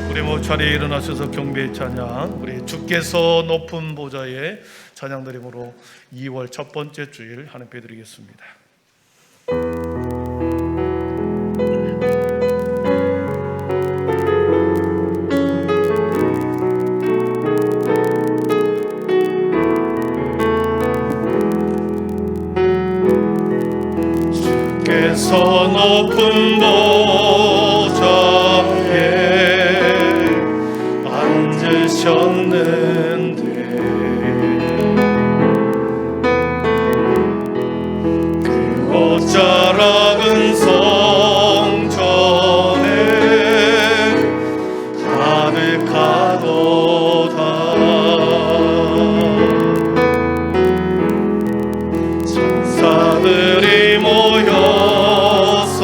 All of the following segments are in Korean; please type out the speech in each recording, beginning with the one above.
우리 모두 자리에 일어나셔서 경배의 찬양, 우리 주께서 높은 보좌에 찬양 드림으로 2월 첫 번째 주일 하나님께 드리겠습니다. 주께서 높은 보좌에 앉으셨는데 그 옷자락은 성전에 가득하도다. 천사들이 모여서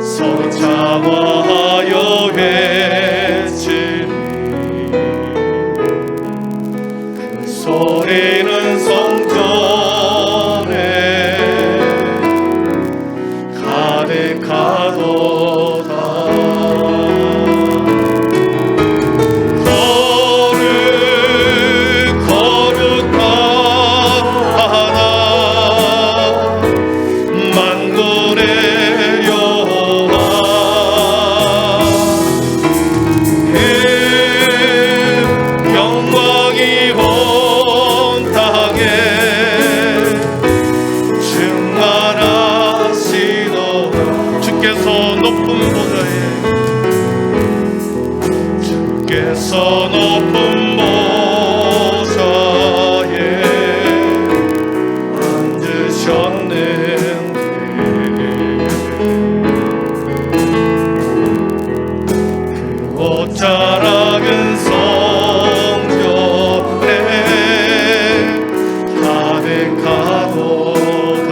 서로 장화하여 외치니 그 소리는 성전에 가득하도다. 주께서 높은 보좌에 앉으셨는데 그 옷자락은 성전에 가득하도다.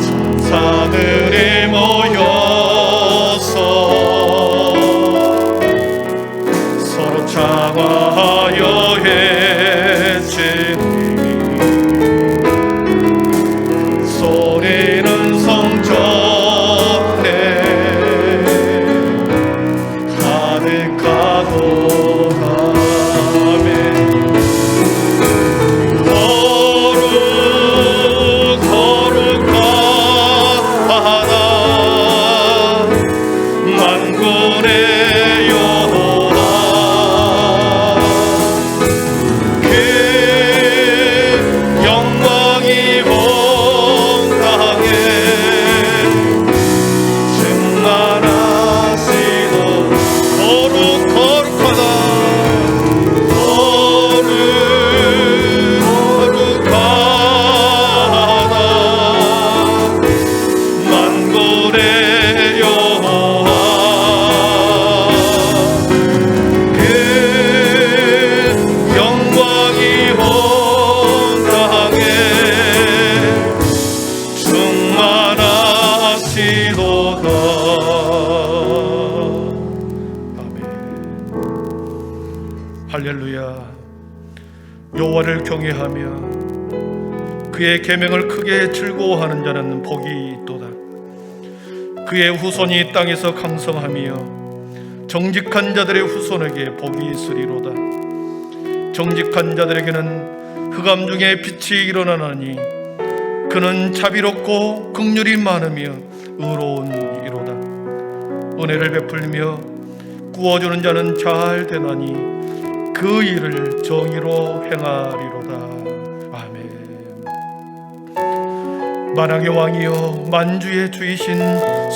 천사들이 모여 서로 장화하여 외치니 소리는 성전에 가득하도다. 거룩하다 만군의 여호와, 그 영광이 온 땅에 충만하시도다. 거룩하다 만군의 여호와, 그 영광이 온 땅에 충만하시도다. 아멘. 할렐루야. 여호와를 경외하며 그의 계명을 크게 즐거워하는 자는 복이 있도다. 그의 후손이 땅에서 강성하며 정직한 자들의 후손에게 복이 있으리로다. 정직한 자들에게는 흑암 중에 빛이 일어나나니 그는 자비롭고 긍휼이 많으며 의로운 이로다. 은혜를 베풀며 구워주는 자는 잘 되나니 그 일을 정의로 행하리로다. 아멘. 만왕의 왕이여 만주의 주이신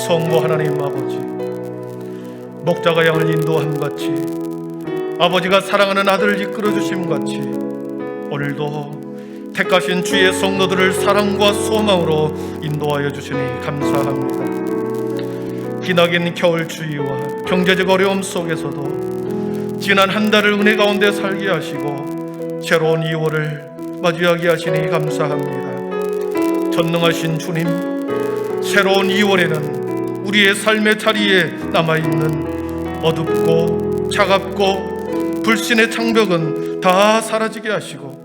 성부 하나님 아버지, 목자가 양을 인도함같이 아버지가 사랑하는 아들을 이끌어주심같이 오늘도 택하신 주의 성도들을 사랑과 소망으로 인도하여 주시니 감사합니다. 기나긴 겨울 추위와 경제적 어려움 속에서도 지난 한 달을 은혜 가운데 살게 하시고 새로운 2월을 맞이하게 하시니 감사합니다. 전능하신 주님, 새로운 2월에는 우리의 삶의 자리에 남아있는 어둡고 차갑고 불신의 장벽은 다 사라지게 하시고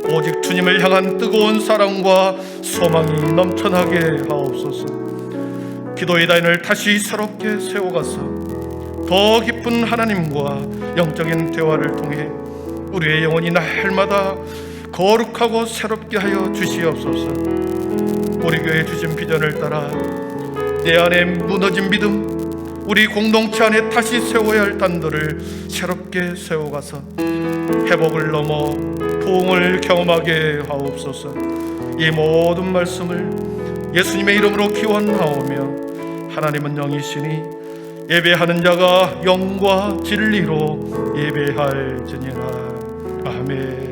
오직 주님을 향한 뜨거운 사랑과 소망이 넘쳐나게 하옵소서. 기도의 다인을 다시 새롭게 세워가서 더 깊은 하나님과 영적인 대화를 통해 우리의 영혼이 날마다 거룩하고 새롭게 하여 주시옵소서. 우리 교회 주신 비전을 따라 내 안에 무너진 믿음, 우리 공동체 안에 다시 세워야 할 단도를 새롭게 세워가서 회복을 넘어 부흥을 경험하게 하옵소서. 이 모든 말씀을 예수님의 이름으로 기원하오며 하나님은 영이시니 예배하는 자가 영과 진리로 예배할지니라. 아멘.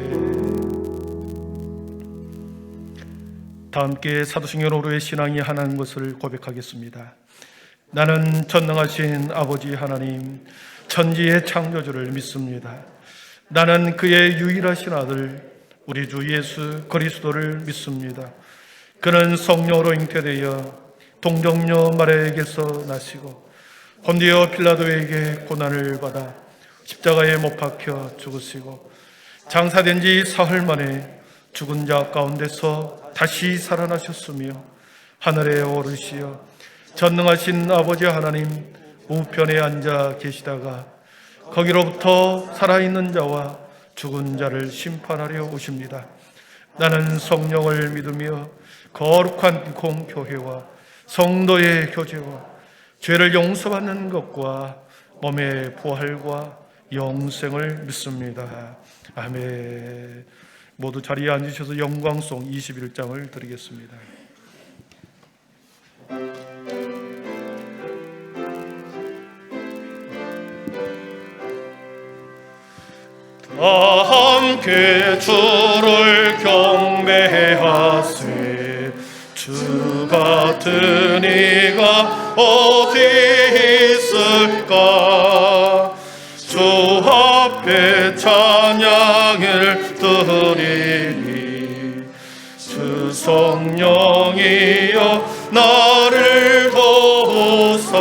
다 함께 사도신경 5로의 신앙이 하나인 것을 고백하겠습니다. 나는 전능하신 아버지 하나님, 천지의 창조주를 믿습니다. 나는 그의 유일하신 아들 우리 주 예수 그리스도를 믿습니다. 그는 성령으로 잉태되어 동정녀 마리아에게서 나시고 본디오 빌라도에게 고난을 받아 십자가에 못 박혀 죽으시고 장사된 지 사흘 만에 죽은 자 가운데서 다시 살아나셨으며 하늘에 오르시어 전능하신 아버지 하나님 우편에 앉아 계시다가 거기로부터 살아있는 자와 죽은 자를 심판하려 오십니다. 나는 성령을 믿으며 거룩한 공교회와 성도의 교제와 죄를 용서받는 것과 몸의 부활과 영생을 믿습니다. 아멘. 모두 자리에 앉으셔서 영광송 21장을 드리겠습니다. 다 함께 주를 경배하세. 주 같은 이가 어디 있을까. 주 앞에 찬양을 드리니 주 성령이여 나를 도우사.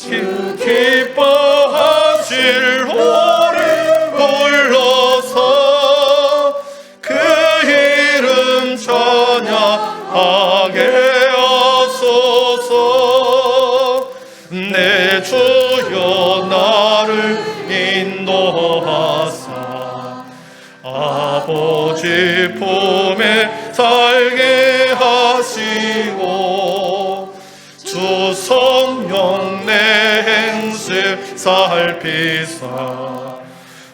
그 기뻐하실 오를 불러서 그 이름 찬양하게 하소서. 내 주여 나를 인도하사 아버지 품에 살게 하시고 주 성령 내 행실 살피사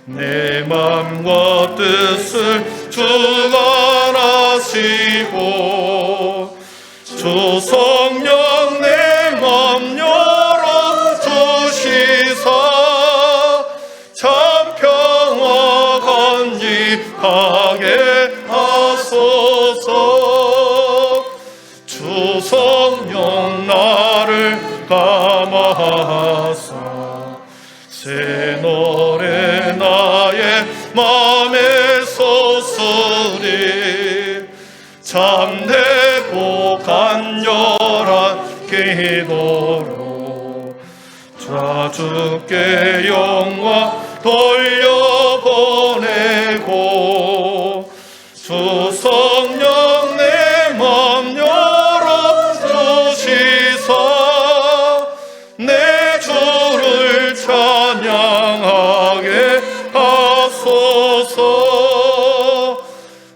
내 맘과 뜻을 주관하시고 주 성령 내 맘 열어주시사 참 평화 간직하게 하소서. 주 성령 나를 감화하사 새 노래 나의 맘에 솟으리. 참되고 간절한 기도로 주께 영광 돌려보내고 주 성령 내 맘 열어주시사 내 주를 찬양하게 하소서.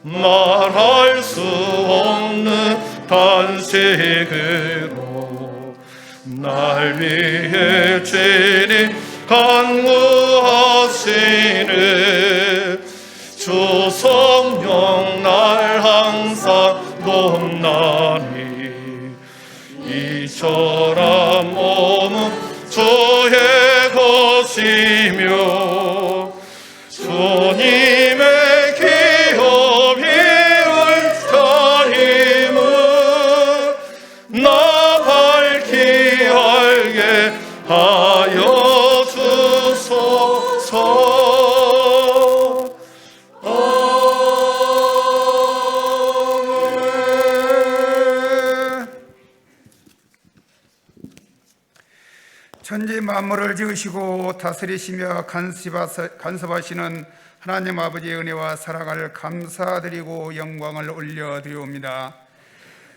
말할 수 없는 탄식으로 날 위해 죄인이 간구하시네. 주 성령 날 항상 돕나니 이처럼 몸은 주의 것이며 주님의 기업 이을 차림은 나 밝히 알게 하여 주소서. 천지 만물을 지으시고 다스리시며 간섭하시는 하나님 아버지의 은혜와 사랑을 감사드리고 영광을 올려드리옵니다.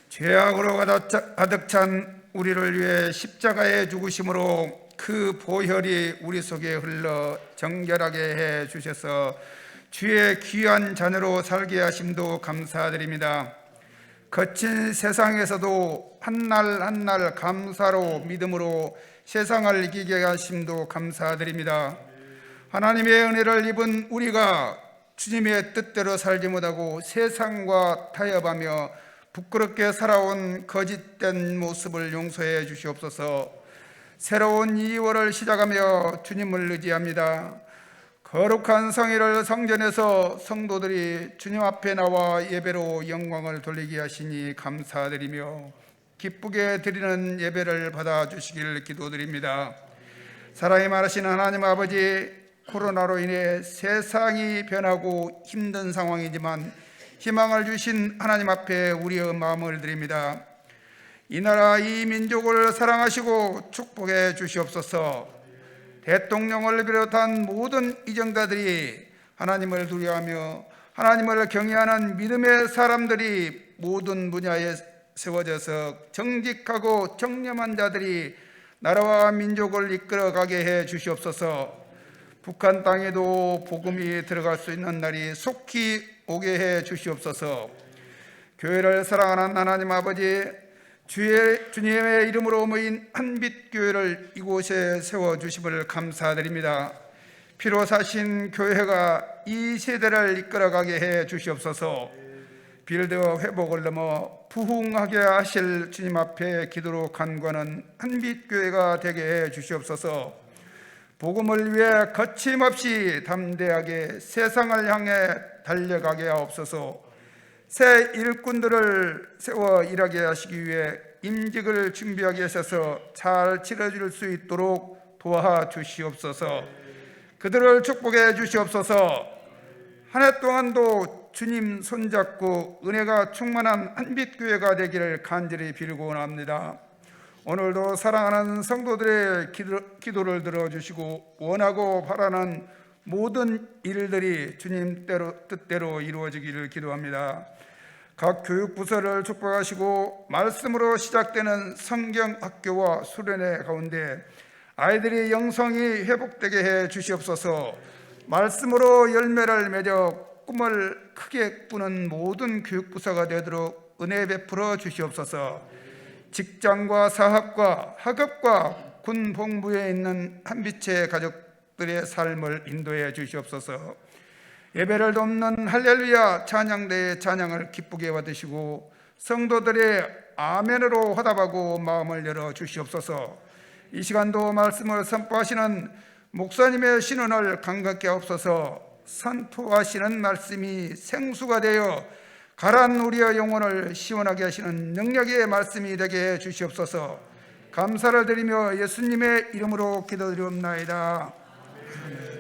죄악으로 가득 찬 우리를 위해 십자가에 죽으심으로 그 보혈이 우리 속에 흘러 정결하게 해 주셔서 주의 귀한 자녀로 살게 하심도 감사드립니다. 거친 세상에서도 한날 한날 감사로 믿음으로 세상을 이기게 하심도 감사드립니다. 하나님의 은혜를 입은 우리가 주님의 뜻대로 살지 못하고 세상과 타협하며 부끄럽게 살아온 거짓된 모습을 용서해 주시옵소서. 새로운 2월을 시작하며 주님을 의지합니다. 거룩한 성일을 성전에서 성도들이 주님 앞에 나와 예배로 영광을 돌리게 하시니 감사드리며 기쁘게 드리는 예배를 받아주시길 기도드립니다. 사랑이 많으신 하나님 아버지, 코로나로 인해 세상이 변하고 힘든 상황이지만 희망을 주신 하나님 앞에 우리의 마음을 드립니다. 이 나라 이 민족을 사랑하시고 축복해 주시옵소서. 대통령을 비롯한 모든 이정자들이 하나님을 두려워하며 하나님을 경외하는 믿음의 사람들이 모든 분야에 세워져서 정직하고 정념한 자들이 나라와 민족을 이끌어가게 해 주시옵소서. 북한 땅에도 복음이 들어갈 수 있는 날이 속히 오게 해 주시옵소서. 교회를 사랑하는 하나님 아버지, 주님의 이름으로 모인 한빛교회를 이곳에 세워주심을 감사드립니다. 피로 사신 교회가 이 세대를 이끌어가게 해 주시옵소서. 빌드 회복을 넘어 부흥하게 하실 주님 앞에 기도로 간구하는 한빛교회가 되게 해 주시옵소서. 복음을 위해 거침없이 담대하게 세상을 향해 달려가게 하옵소서. 새 일꾼들을 세워 일하게 하시기 위해 임직을 준비하게 하셔서 잘 치러줄 수 있도록 도와주시옵소서. 그들을 축복해 주시옵소서. 한 해 동안도 주님 손잡고 은혜가 충만한 한빛교회가 되기를 간절히 빌고 원합니다. 오늘도 사랑하는 성도들의 기도를 들어주시고 원하고 바라는 모든 일들이 주님 뜻대로 이루어지기를 기도합니다. 각 교육부서를 축복하시고 말씀으로 시작되는 성경학교와 수련회 가운데 아이들의 영성이 회복되게 해 주시옵소서. 말씀으로 열매를 맺어 꿈을 크게 꾸는 모든 교육부서가 되도록 은혜 베풀어 주시옵소서. 직장과 사학과 학업과 군 복무에 있는 한빛의 가족들의 삶을 인도해 주시옵소서. 예배를 돕는 할렐루야 찬양대의 찬양을 기쁘게 받으시고 성도들의 아멘으로 화답하고 마음을 열어 주시옵소서. 이 시간도 말씀을 선포하시는 목사님의 신원을 감격케 하옵소서. 선포하시는 말씀이 생수가 되어 가란 우리의 영혼을 시원하게 하시는 능력의 말씀이 되게 해 주시옵소서. 감사를 드리며 예수님의 이름으로 기도드리옵나이다. 아멘.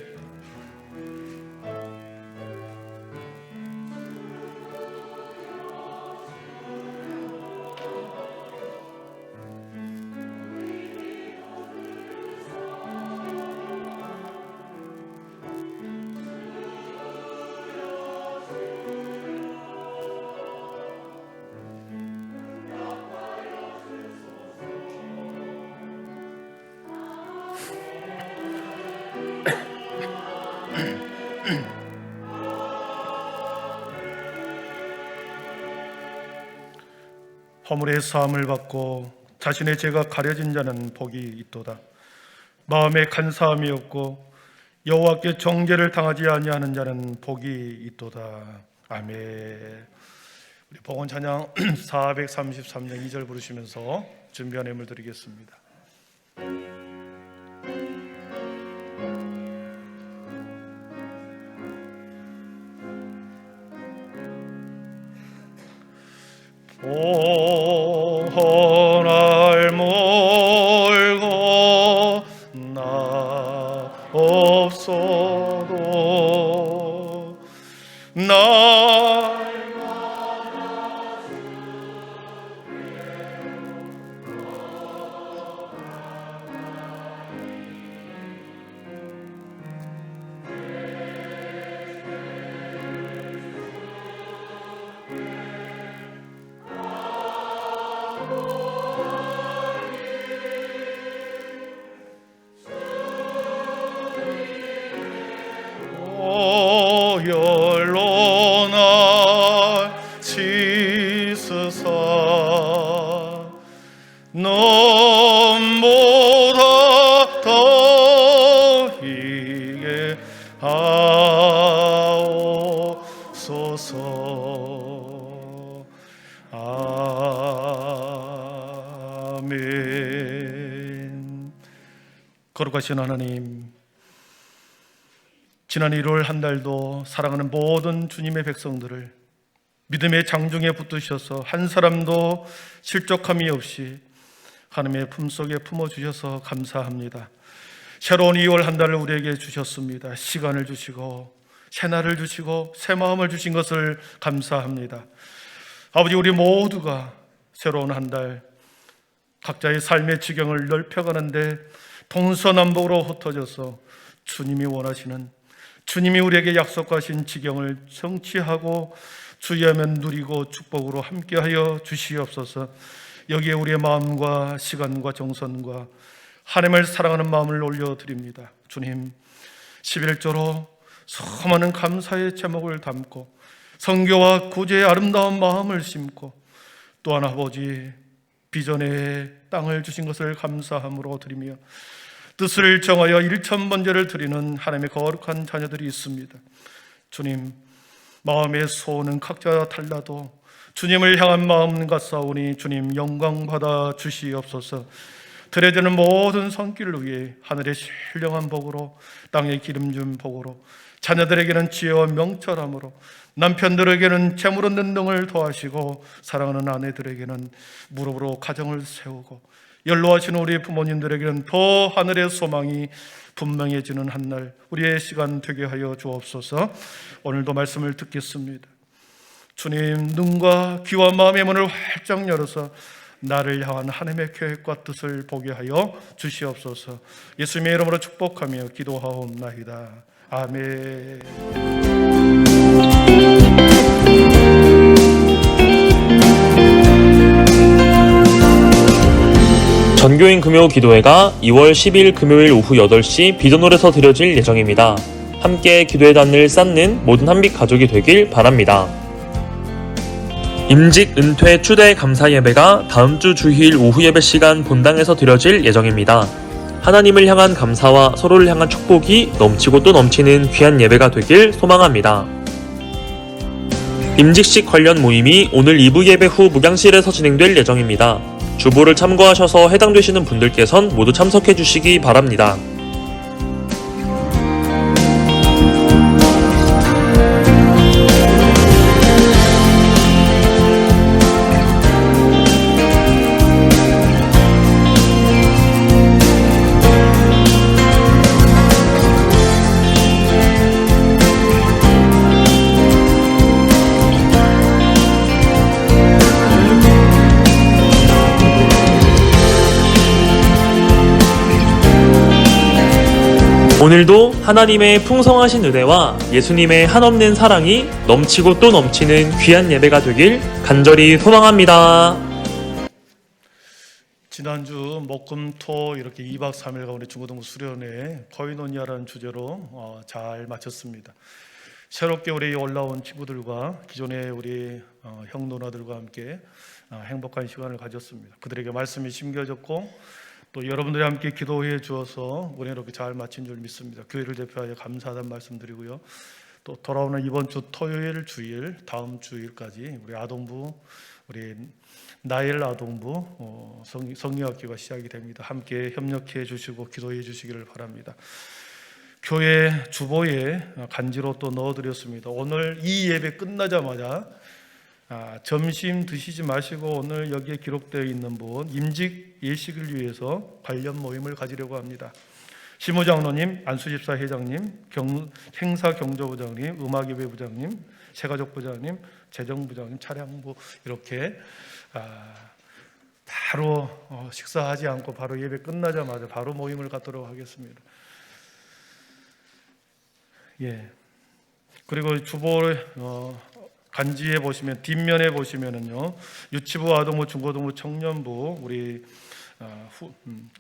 허물의 사함을 받고 자신의 죄가 가려진 자는 복이 있도다. 마음에 간사함이 없고 여호와께 정죄를 당하지 아니하는 자는 복이 있도다. 아멘. 우리 복원 찬양 433장 2절 부르시면서 준비한 예물 드리겠습니다. 보호날 몰고 나 없어도 날 별로 날 씻으사 nom보다 더 희게 하옵소서. 아멘. 거룩하신 하나님, 지난 1월 한 달도 사랑하는 모든 주님의 백성들을 믿음의 장중에 붙드셔서 한 사람도 실족함이 없이 하나님의 품속에 품어주셔서 감사합니다. 새로운 2월 한 달을 우리에게 주셨습니다. 시간을 주시고 새날을 주시고 새 마음을 주신 것을 감사합니다. 아버지, 우리 모두가 새로운 한 달 각자의 삶의 지경을 넓혀가는데 동서남북으로 흩어져서 주님이 원하시는, 주님이 우리에게 약속하신 지경을 성취하고 주의하면 누리고 축복으로 함께하여 주시옵소서. 여기에 우리의 마음과 시간과 정성과 하나님을 사랑하는 마음을 올려드립니다. 주님, 11조로 수많은 감사의 제목을 담고 성교와 구제의 아름다운 마음을 심고 또한 아버지 비전의 땅을 주신 것을 감사함으로 드리며 뜻을 정하여 1,000번제를 드리는 하나님의 거룩한 자녀들이 있습니다. 주님, 마음의 소원은 각자 달라도 주님을 향한 마음 같사오니 주님 영광 받아 주시옵소서. 드려지는 모든 손길을 위해 하늘의 신령한 복으로, 땅의 기름진 복으로, 자녀들에게는 지혜와 명철함으로, 남편들에게는 재물 얻는 등을 더하시고, 사랑하는 아내들에게는 무릎으로 가정을 세우고, 연로하신 우리 부모님들에게는 더 하늘의 소망이 분명해지는 한날 우리의 시간 되게 하여 주옵소서. 오늘도 말씀을 듣겠습니다. 주님, 눈과 귀와 마음의 문을 활짝 열어서 나를 향한 하나님의 계획과 뜻을 보게 하여 주시옵소서. 예수님의 이름으로 축복하며 기도하옵나이다. 아멘. 전교인 금요 기도회가 2월 10일 금요일 오후 8시 비전홀에서 드려질 예정입니다. 함께 기도의 단을 쌓는 모든 한빛 가족이 되길 바랍니다. 임직 은퇴 추대 감사 예배가 다음 주 주일 오후 예배 시간 본당에서 드려질 예정입니다. 하나님을 향한 감사와 서로를 향한 축복이 넘치고 또 넘치는 귀한 예배가 되길 소망합니다. 임직식 관련 모임이 오늘 2부 예배 후 묵양실에서 진행될 예정입니다. 주보를 참고하셔서 해당되시는 분들께선 모두 참석해 주시기 바랍니다. 오늘도 하나님의 풍성하신 은혜와 예수님의 한없는 사랑이 넘치고 또 넘치는 귀한 예배가 되길 간절히 소망합니다. 지난주 목금토 이렇게 2박 3일간 우리 중고등부 수련회 코이노니아라는 주제로 잘 마쳤습니다. 새롭게 우리 올라온 친구들과 기존의 우리 형 누나들과 함께 행복한 시간을 가졌습니다. 그들에게 말씀이 심겨졌고 또 여러분들이 함께 기도해 주어서 은혜롭게 잘 마친 줄 믿습니다. 교회를 대표하여 감사하다는 말씀드리고요. 또 돌아오는 이번 주 토요일 주일 다음 주일까지 우리 아동부 우리 나일 아동부 성리학교가 시작이 됩니다. 함께 협력해 주시고 기도해 주시기를 바랍니다. 교회 주보에 간지로 또 넣어드렸습니다. 오늘 이 예배 끝나자마자 점심 드시지 마시고 오늘 여기에 기록되어 있는 분 임직 예식을 위해서 관련 모임을 가지려고 합니다. 시무장로님, 안수집사 회장님, 행사 경조부장님, 음악예배 부장님, 새가족 부장님, 재정부장님, 차량부 이렇게 바로 식사하지 않고 바로 예배 끝나자마자 바로 모임을 갖도록 하겠습니다. 예. 그리고 주보를 간지에 보시면 뒷면에 보시면은요 유치부, 아동부, 중고등부, 청년부 우리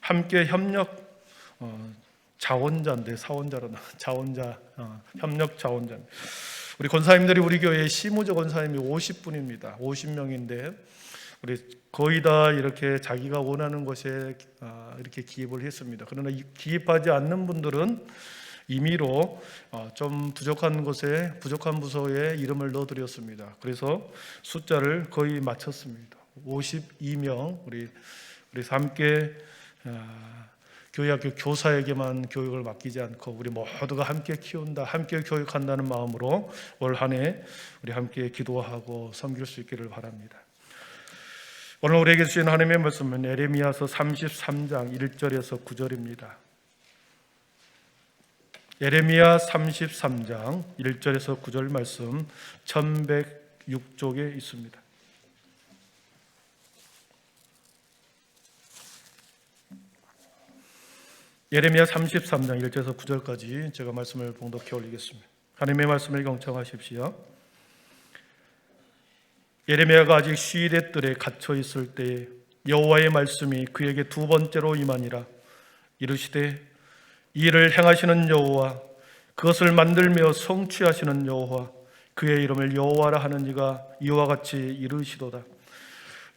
함께 협력 자원자인데 사원자로 자원자 협력 자원자 우리 권사님들이 우리 교회에 시무저 권사님이 50분입니다. 50명인데 우리 거의 다 이렇게 자기가 원하는 곳에 이렇게 기입을 했습니다. 그러나 기입하지 않는 분들은 임의로 좀 부족한 곳에, 부족한 부서에 이름을 넣어드렸습니다. 그래서 숫자를 거의 맞췄습니다. 52명 우리 함께 교회학교 교사에게만 교육을 맡기지 않고 우리 모두가 함께 키운다, 함께 교육한다는 마음으로 올 한 해 우리 함께 기도하고 섬길 수 있기를 바랍니다. 오늘 우리에게 주신 하나님의 말씀은 에레미야서 33장 1절에서 9절입니다. 에레미야 33장 1절에서 9절 말씀 1106쪽에 있습니다. 예레미야 33장 1절에서 9절까지 제가 말씀을 봉독해 올리겠습니다. 하나님의 말씀을 경청하십시오. 예레미야가 아직 시일의 뜰에 갇혀 있을 때에 여호와의 말씀이 그에게 두 번째로 임하니라. 이르시되 이를 행하시는 여호와, 그것을 만들며 성취하시는 여호와, 그의 이름을 여호와라 하는 이가 이와 같이 이르시도다.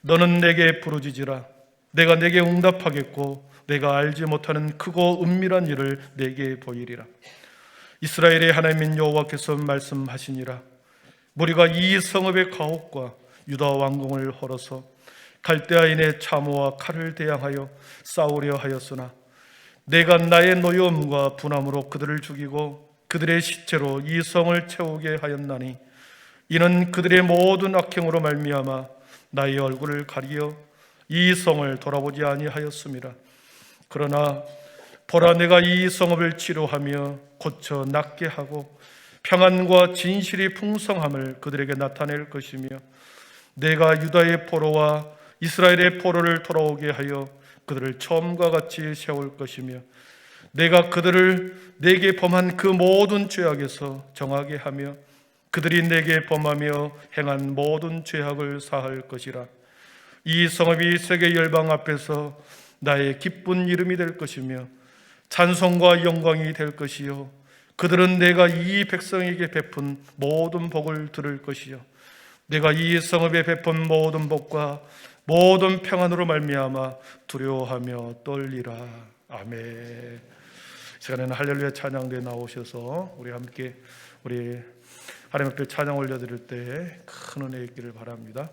너는 내게 부르짖으라. 내가 내게 응답하겠고 내가 알지 못하는 크고 은밀한 일을 내게 보이리라. 이스라엘의 하나님인 여호와께서 말씀하시니라. 무리가 이 성읍의 가옥과 유다 왕궁을 헐어서 갈대아인의 참호와 칼을 대항하여 싸우려 하였으나 내가 나의 노여움과 분함으로 그들을 죽이고 그들의 시체로 이 성을 채우게 하였나니 이는 그들의 모든 악행으로 말미암아 나의 얼굴을 가리어 이 성을 돌아보지 아니하였음이라. 그러나 보라, 내가 이 성읍을 치료하며 고쳐 낫게 하고 평안과 진실이 풍성함을 그들에게 나타낼 것이며 내가 유다의 포로와 이스라엘의 포로를 돌아오게 하여 그들을 처음과 같이 세울 것이며 내가 그들을 내게 범한 그 모든 죄악에서 정하게 하며 그들이 내게 범하며 행한 모든 죄악을 사할 것이라. 이 성읍이 세계 열방 앞에서 나의 기쁜 이름이 될 것이며 찬송과 영광이 될 것이요 그들은 내가 이 백성에게 베푼 모든 복을 들을 것이요 내가 이 성읍에 베푼 모든 복과 모든 평안으로 말미암아 두려워하며 떨리라. 아멘. 이 시간에는 할렐루야 찬양대에 나오셔서 우리 함께 우리 하나님 앞에 찬양 올려드릴 때 큰 은혜 있기를 바랍니다.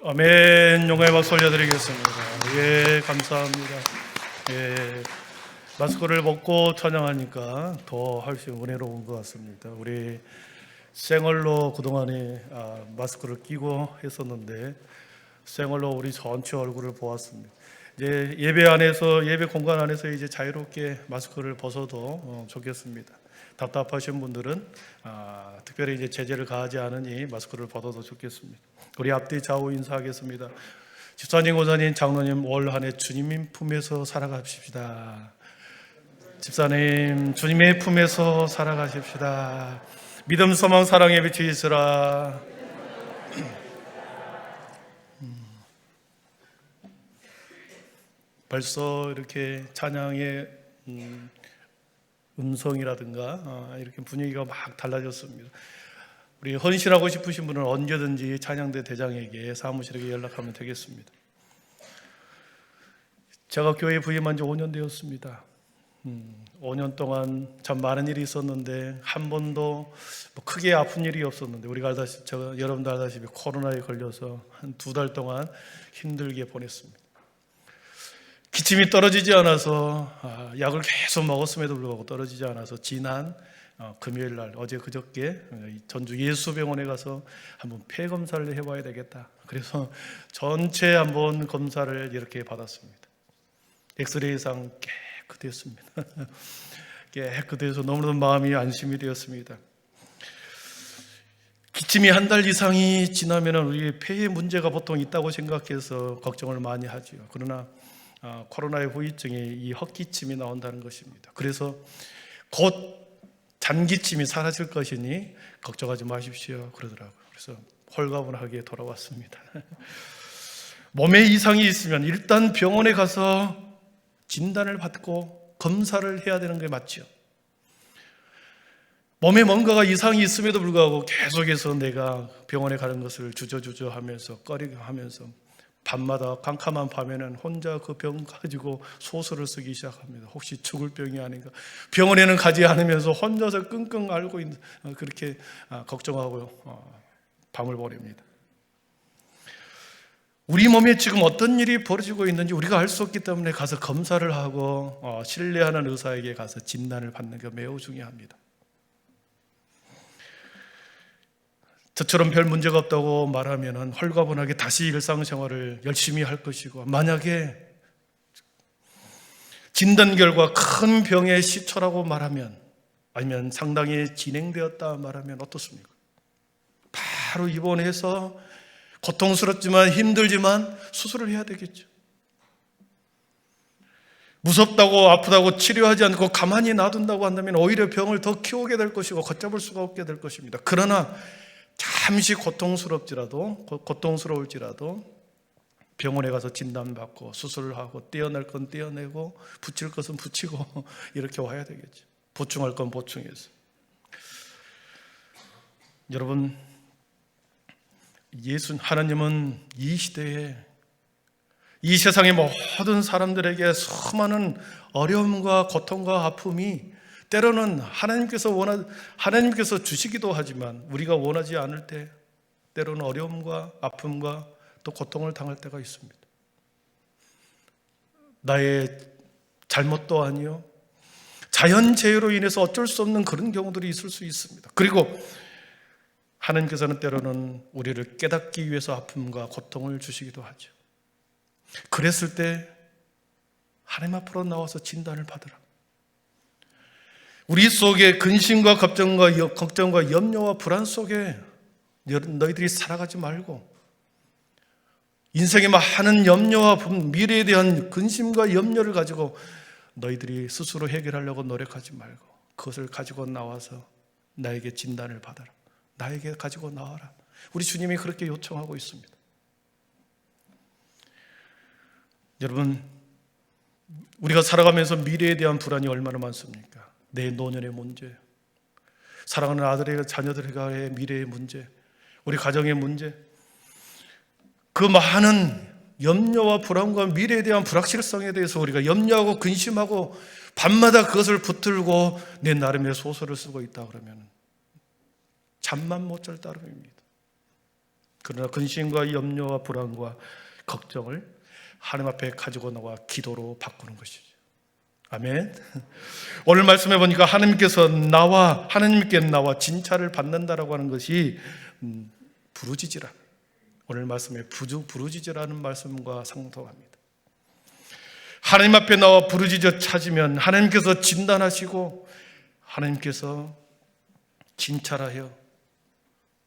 아멘. 용감의 박수 올려드리겠습니다. 예, 감사합니다. 예, 마스크를 벗고 찬양하니까 더 훨씬 은혜로운 것 같습니다. 우리 생얼로 그동안에 마스크를 끼고 했었는데 생얼로 우리 전체 얼굴을 보았습니다. 이제 예배 안에서, 예배 공간 안에서 이제 자유롭게 마스크를 벗어도 좋겠습니다. 답답하신 분들은 특별히 이제 제재를 가하지 않으니 마스크를 벗어도 좋겠습니다. 우리 앞뒤 좌우 인사하겠습니다. 집사님, 권사님, 장로님, 올 한 해 주님 품에서 살아갑시다. 집사님, 주님의 품에서 살아가십시다. 믿음, 소망, 사랑의 빛이 있으라. 벌써 이렇게 찬양의 음성이라든가 이렇게 분위기가 막 달라졌습니다. 우리 헌신하고 싶으신 분은 언제든지 찬양대 대장에게, 사무실에게 연락하면 되겠습니다. 제가 교회 부임한 지 5년 되었습니다. 5년 동안 참 많은 일이 있었는데 한 번도 뭐 크게 아픈 일이 없었는데, 우리가 알다시피, 여러분도 알다시피 코로나에 걸려서 한 2달 동안 힘들게 보냈습니다. 기침이 떨어지지 않아서 약을 계속 먹었음에도 불구하고 떨어지지 않아서 지난 금요일 날, 어제 그저께 전주 예수병원에 가서 한번 폐 검사를 해봐야 되겠다. 그래서 전체 한번 검사를 이렇게 받았습니다. 엑스레이상 깨끗했습니다. 깨끗해서 너무너무 마음이 안심이 되었습니다. 기침이 한 달 이상이 지나면 우리 폐에 문제가 보통 있다고 생각해서 걱정을 많이 하죠. 그러나 코로나의 후유증이 이 헛기침이 나온다는 것입니다. 그래서 곧 잔기침이 사라질 것이니 걱정하지 마십시오 그러더라고요. 그래서 홀가분하게 돌아왔습니다. 몸에 이상이 있으면 일단 병원에 가서 진단을 받고 검사를 해야 되는 게 맞죠. 몸에 뭔가가 이상이 있음에도 불구하고 계속해서 내가 병원에 가는 것을 주저주저 하면서 꺼리게 하면서 밤마다 캄캄한 밤에는 혼자 그 병 가지고 소설을 쓰기 시작합니다. 혹시 죽을 병이 아닌가. 병원에는 가지 않으면서 혼자서 끙끙 앓고 있는, 그렇게 걱정하고 밤을 보냅니다. 우리 몸에 지금 어떤 일이 벌어지고 있는지 우리가 알 수 없기 때문에 가서 검사를 하고 신뢰하는 의사에게 가서 진단을 받는 게 매우 중요합니다. 저처럼 별 문제가 없다고 말하면 홀가분하게 다시 일상생활을 열심히 할 것이고, 만약에 진단 결과 큰 병의 시초라고 말하면, 아니면 상당히 진행되었다 말하면 어떻습니까? 바로 입원해서 고통스럽지만 힘들지만 수술을 해야 되겠죠. 무섭다고 아프다고 치료하지 않고 가만히 놔둔다고 한다면 오히려 병을 더 키우게 될 것이고 걷잡을 수가 없게 될 것입니다. 그러나 잠시 고통스러울지라도 병원에 가서 진단받고 수술을 하고 떼어낼 건 떼어내고 붙일 것은 붙이고 이렇게 와야 되겠죠. 보충할 건 보충해서. 여러분, 하나님은 이 시대에, 이 세상의 모든 사람들에게 수많은 어려움과 고통과 아픔이 때로는 하나님께서 주시기도 하지만 우리가 원하지 않을 때 때로는 어려움과 아픔과 또 고통을 당할 때가 있습니다. 나의 잘못도 아니요, 자연재해로 인해서 어쩔 수 없는 그런 경우들이 있을 수 있습니다. 그리고 하나님께서는 때로는 우리를 깨닫기 위해서 아픔과 고통을 주시기도 하죠. 그랬을 때 하나님 앞으로 나와서 진단을 받으라. 우리 속에 근심과 걱정과 염려와 불안 속에 너희들이 살아가지 말고, 인생의 많은 염려와 미래에 대한 근심과 염려를 가지고 너희들이 스스로 해결하려고 노력하지 말고 그것을 가지고 나와서 나에게 진단을 받아라. 나에게 가지고 나와라. 우리 주님이 그렇게 요청하고 있습니다. 여러분, 우리가 살아가면서 미래에 대한 불안이 얼마나 많습니까? 내 노년의 문제, 사랑하는 아들의 자녀들과의 미래의 문제, 우리 가정의 문제, 그 많은 염려와 불안과 미래에 대한 불확실성에 대해서 우리가 염려하고 근심하고 밤마다 그것을 붙들고 내 나름의 소설을 쓰고 있다 그러면 잠만 못 잘 따름입니다. 그러나 근심과 염려와 불안과 걱정을 하나님 앞에 가지고 나와 기도로 바꾸는 것이죠. 아멘. 오늘 말씀해 보니까 하나님께 나와 진찰을 받는다라고 하는 것이 부르짖으라. 오늘 말씀에 부르짖으라는 말씀과 상통합니다. 하나님 앞에 나와 부르짖어 찾으면 하나님께서 진단하시고 하나님께서 진찰하여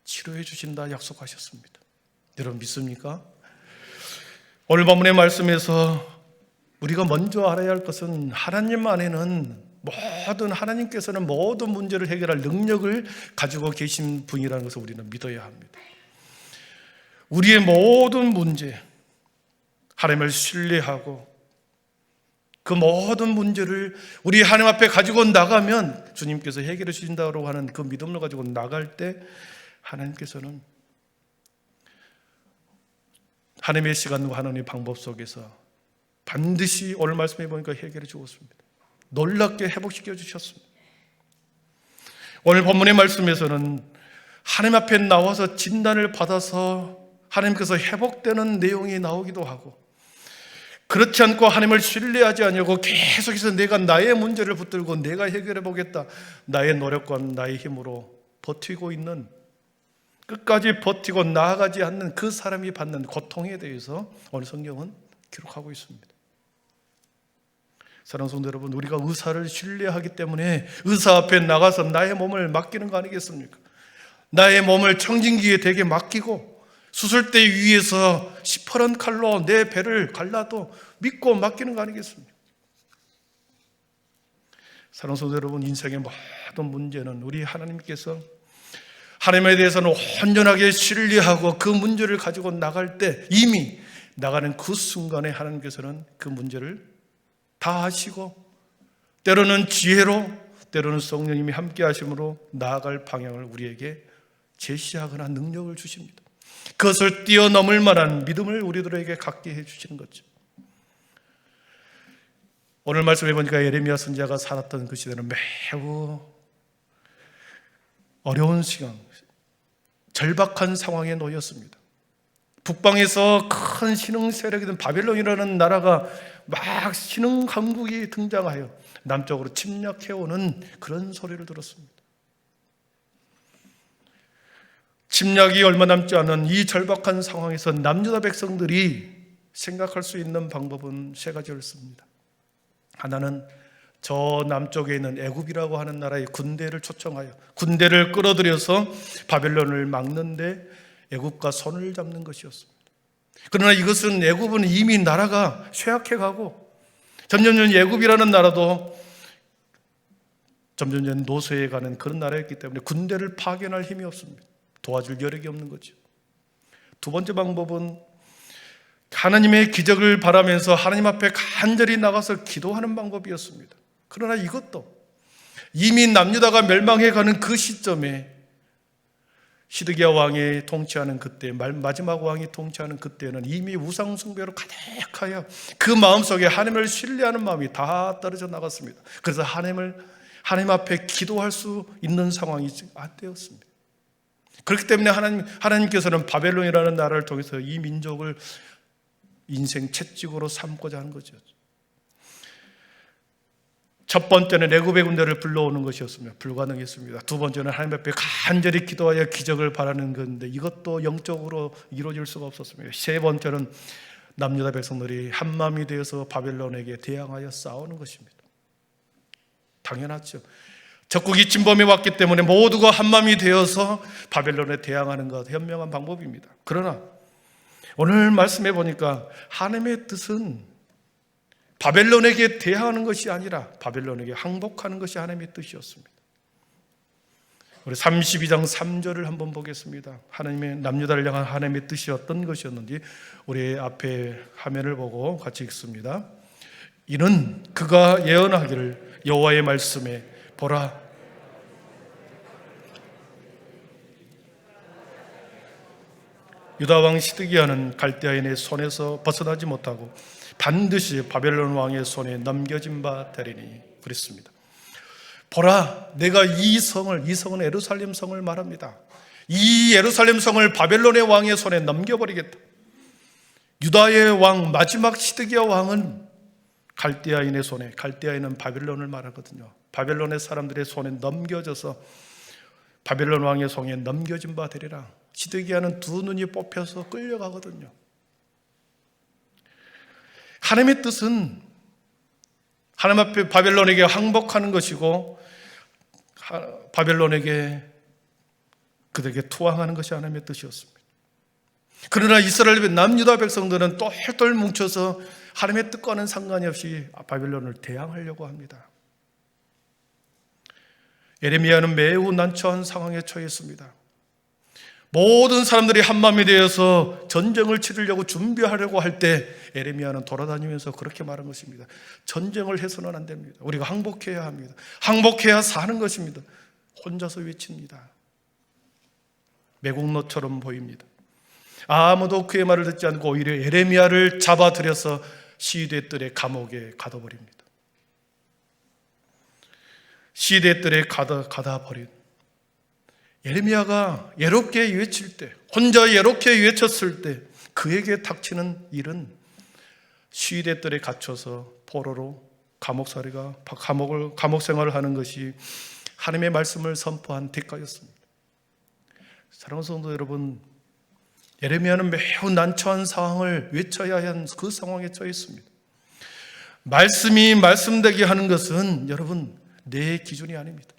치료해 주신다 약속하셨습니다. 여러분 믿습니까? 오늘 본문의 말씀에서 우리가 먼저 알아야 할 것은 하나님 안에는 하나님께서는 모든 문제를 해결할 능력을 가지고 계신 분이라는 것을 우리는 믿어야 합니다. 우리의 모든 문제, 하나님을 신뢰하고 그 모든 문제를 우리 하나님 앞에 가지고 나가면 주님께서 해결해 주신다고 하는 그 믿음을 가지고 나갈 때 하나님께서는 하나님의 시간과 하나님의 방법 속에서 반드시 오늘 말씀해 보니까 해결해 주었습니다. 놀랍게 회복시켜 주셨습니다. 오늘 본문의 말씀에서는 하나님 앞에 나와서 진단을 받아서 하나님께서 회복되는 내용이 나오기도 하고, 그렇지 않고 하나님을 신뢰하지 않냐고 계속해서 내가 나의 문제를 붙들고 내가 해결해 보겠다, 나의 노력과 나의 힘으로 버티고 있는, 끝까지 버티고 나아가지 않는 그 사람이 받는 고통에 대해서 오늘 성경은 기록하고 있습니다. 사랑하는 성도 여러분, 우리가 의사를 신뢰하기 때문에 의사 앞에 나가서 나의 몸을 맡기는 거 아니겠습니까? 나의 몸을 청진기에 대게 맡기고 수술대 위에서 시퍼런 칼로 내 배를 갈라도 믿고 맡기는 거 아니겠습니까? 사랑하는 성도 여러분, 인생의 모든 문제는 우리 하나님께서 하나님에 대해서는 온전하게 신뢰하고 그 문제를 가지고 나갈 때 이미 나가는 그 순간에 하나님께서는 그 문제를 다 하시고 때로는 지혜로, 때로는 성령님이 함께 하심으로 나아갈 방향을 우리에게 제시하거나 능력을 주십니다. 그것을 뛰어넘을 만한 믿음을 우리들에게 갖게 해주시는 거죠. 오늘 말씀해 보니까 예레미야 선지자가 살았던 그 시대는 매우 어려운 시간, 절박한 상황에 놓였습니다. 북방에서 큰 신흥 세력이던 바벨론이라는 나라가 막 신흥 강국이 등장하여 남쪽으로 침략해오는 그런 소리를 들었습니다. 침략이 얼마 남지 않은 이 절박한 상황에서 남유다 백성들이 생각할 수 있는 방법은 세 가지였습니다. 하나는 저 남쪽에 있는 애굽이라고 하는 나라의 군대를 초청하여 군대를 끌어들여서 바벨론을 막는데 애굽과 손을 잡는 것이었습니다. 그러나 이것은 애굽은 이미 나라가 쇠약해가고 점점 애굽이라는 나라도 점점 노쇠해 가는 그런 나라였기 때문에 군대를 파견할 힘이 없습니다. 도와줄 여력이 없는 거죠. 두 번째 방법은 하나님의 기적을 바라면서 하나님 앞에 간절히 나가서 기도하는 방법이었습니다. 그러나 이것도 이미 남유다가 멸망해가는 그 시점에 시드기야 왕이 통치하는 그때, 마지막 왕이 통치하는 그때는 이미 우상 숭배로 가득하여 그 마음속에 하나님을 신뢰하는 마음이 다 떨어져 나갔습니다. 그래서 하나님 앞에 기도할 수 있는 상황이 안 되었습니다. 그렇기 때문에 하나님께서는 바벨론이라는 나라를 통해서 이 민족을 인생 채찍으로 삼고자 하는 거죠. 첫 번째는 애굽의 군대를 불러오는 것이었으며 불가능했습니다. 두 번째는 하나님 앞에 간절히 기도하여 기적을 바라는 건데 이것도 영적으로 이루어질 수가 없었습니다. 세 번째는 남유다 백성들이 한마음이 되어서 바벨론에게 대항하여 싸우는 것입니다. 당연하죠. 적국이 침범해 왔기 때문에 모두가 한마음이 되어서 바벨론에 대항하는 것 현명한 방법입니다. 그러나 오늘 말씀해 보니까 하나님의 뜻은 바벨론에게 대항하는 것이 아니라 바벨론에게 항복하는 것이 하나님의 뜻이었습니다. 우리 32장 3절을 한번 보겠습니다. 하나님의 남유다를 향한 하나님의 뜻이 어떤 것이었는지 우리 앞에 화면을 보고 같이 읽습니다. 이는 그가 예언하기를 여호와의 말씀에 보라, 유다 왕 시드기야는 갈대아인의 손에서 벗어나지 못하고 반드시 바벨론 왕의 손에 넘겨진 바 되리니 그랬습니다. 보라, 내가 이 성은 예루살렘 성을 말합니다. 이 예루살렘 성을 바벨론의 왕의 손에 넘겨버리겠다. 유다의 왕 마지막 시드기야 왕은 갈대아인의 손에, 갈대아인은 바벨론을 말하거든요. 바벨론의 사람들의 손에 넘겨져서 바벨론 왕의 손에 넘겨진 바 되리라. 시드기야는 두 눈이 뽑혀서 끌려가거든요. 하나님의 뜻은 하나님 앞에 바벨론에게 항복하는 것이고 바벨론에게 그들에게 투항하는 것이 하나님의 뜻이었습니다. 그러나 이스라엘의 남유다 백성들은 똘똘 뭉쳐서 하나님의 뜻과는 상관이 없이 바벨론을 대항하려고 합니다. 예레미야는 매우 난처한 상황에 처했습니다. 모든 사람들이 한마음이 되어서 전쟁을 치르려고 준비하려고 할 때 예레미야는 돌아다니면서 그렇게 말한 것입니다. 전쟁을 해서는 안 됩니다. 우리가 항복해야 합니다. 항복해야 사는 것입니다. 혼자서 외칩니다. 매국노처럼 보입니다. 아무도 그의 말을 듣지 않고 오히려 예레미야를 잡아들여서 시위대 뜰의 감옥에 가둬버립니다. 시위대 뜰에 가다버린 예레미야가 예롭게 외칠 때, 혼자 예롭게 외쳤을 때 그에게 닥치는 일은 시위대 뜰에 갇혀서 포로로 감옥 생활을 하는 것이 하나님의 말씀을 선포한 대가였습니다. 사랑하는 성도 여러분, 예레미야는 매우 난처한 상황을 외쳐야 한 그 상황에 처해 있습니다. 말씀이 말씀되게 하는 것은 여러분 내 기준이 아닙니다.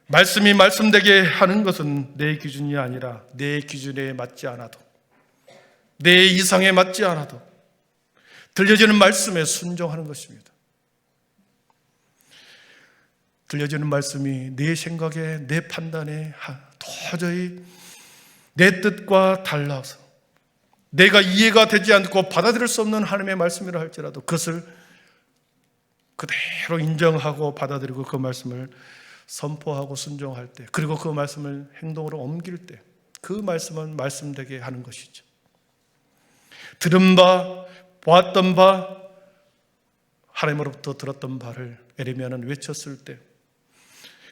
말씀이 말씀되게 하는 것은 내 기준이 아니라 내 기준에 맞지 않아도, 내 이상에 맞지 않아도 들려지는 말씀에 순종하는 것입니다. 들려지는 말씀이 내 생각에, 내 판단에 도저히 내 뜻과 달라서 내가 이해가 되지 않고 받아들일 수 없는 하나님의 말씀이라 할지라도 그것을 그대로 인정하고 받아들이고 그 말씀을 선포하고 순종할 때, 그리고 그 말씀을 행동으로 옮길 때 그 말씀은 말씀되게 하는 것이죠. 들은 바, 보았던 바, 하나님으로부터 들었던 바를 예레미야는 외쳤을 때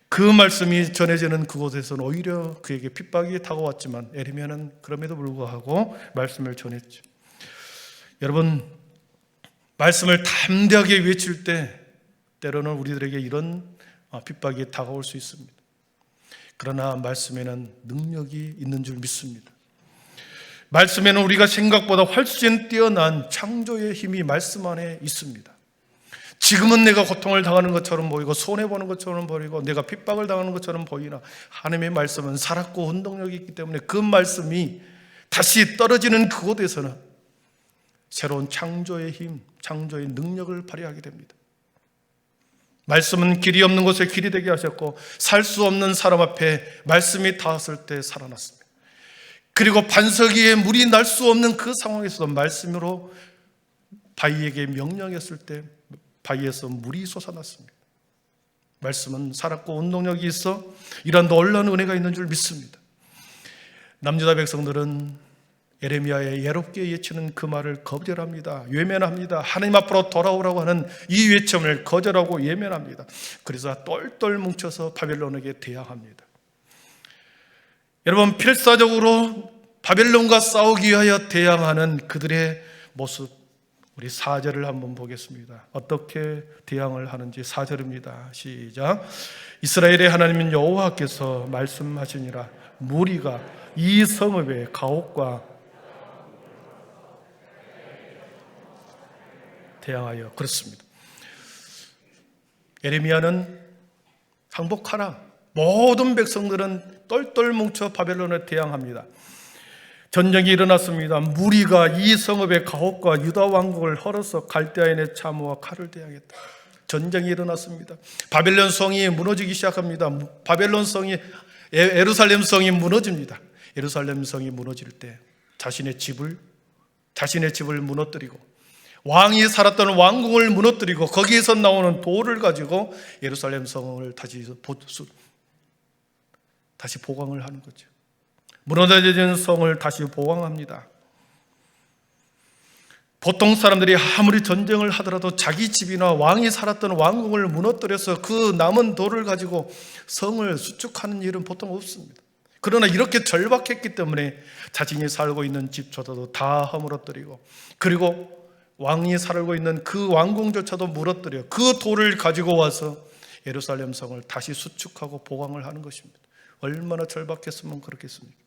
그 말씀이 전해지는 그곳에서는 오히려 그에게 핍박이 다가왔지만 예레미야는 그럼에도 불구하고 말씀을 전했죠. 여러분, 말씀을 담대하게 외칠 때 때로는 우리들에게 이런 핍박이 다가올 수 있습니다. 그러나 말씀에는 능력이 있는 줄 믿습니다. 말씀에는 우리가 생각보다 훨씬 뛰어난 창조의 힘이 말씀 안에 있습니다. 지금은 내가 고통을 당하는 것처럼 보이고 손해보는 것처럼 보이고 내가 핍박을 당하는 것처럼 보이나 하나님의 말씀은 살았고 운동력이 있기 때문에 그 말씀이 다시 떨어지는 그곳에서는 새로운 창조의 힘, 창조의 능력을 발휘하게 됩니다. 말씀은 길이 없는 곳에 길이 되게 하셨고 살 수 없는 사람 앞에 말씀이 닿았을 때 살아났습니다. 그리고 반석 위에 물이 날 수 없는 그 상황에서도 말씀으로 바위에게 명령했을 때 바위에서 물이 솟아났습니다. 말씀은 살았고 운동력이 있어 이런 놀라운 은혜가 있는 줄 믿습니다. 남유다 백성들은 예레미야의 예롭게 외치는 그 말을 거절합니다. 외면합니다. 하나님 앞으로 돌아오라고 하는 이 외침을 거절하고 외면합니다. 그래서 똘똘 뭉쳐서 바벨론에게 대항합니다. 여러분, 필사적으로 바벨론과 싸우기 위하여 대항하는 그들의 모습, 우리 4절을 한번 보겠습니다. 어떻게 대항을 하는지 4절입니다. 시작. 이스라엘의 하나님인 여호와께서 말씀하시니라. 무리가 이 성읍의 가옥과 대항하여. 그렇습니다. 예레미야는 항복하라. 모든 백성들은 똘똘 뭉쳐 바벨론에 대항합니다. 전쟁이 일어났습니다. 무리가 이 성읍의 가옥과 유다 왕국을 헐어서 갈대아인의 참호와 칼을 대항했다. 전쟁이 일어났습니다. 바벨론 성이 무너지기 시작합니다. 바벨론 성이, 예루살렘 성이 무너집니다. 예루살렘 성이 무너질 때 자신의 집을 무너뜨리고 왕이 살았던 왕궁을 무너뜨리고 거기에서 나오는 돌을 가지고 예루살렘 성을 다시 보강을 하는 거죠. 무너져진 성을 다시 보강합니다. 보통 사람들이 아무리 전쟁을 하더라도 자기 집이나 왕이 살았던 왕궁을 무너뜨려서 그 남은 돌을 가지고 성을 수축하는 일은 보통 없습니다. 그러나 이렇게 절박했기 때문에 자신이 살고 있는 집조차도 다 허물어뜨리고, 그리고 왕이 살고 있는 그 왕궁조차도 무너뜨려 그 돌을 가지고 와서 예루살렘 성을 다시 수축하고 보강을 하는 것입니다. 얼마나 절박했으면 그렇겠습니까?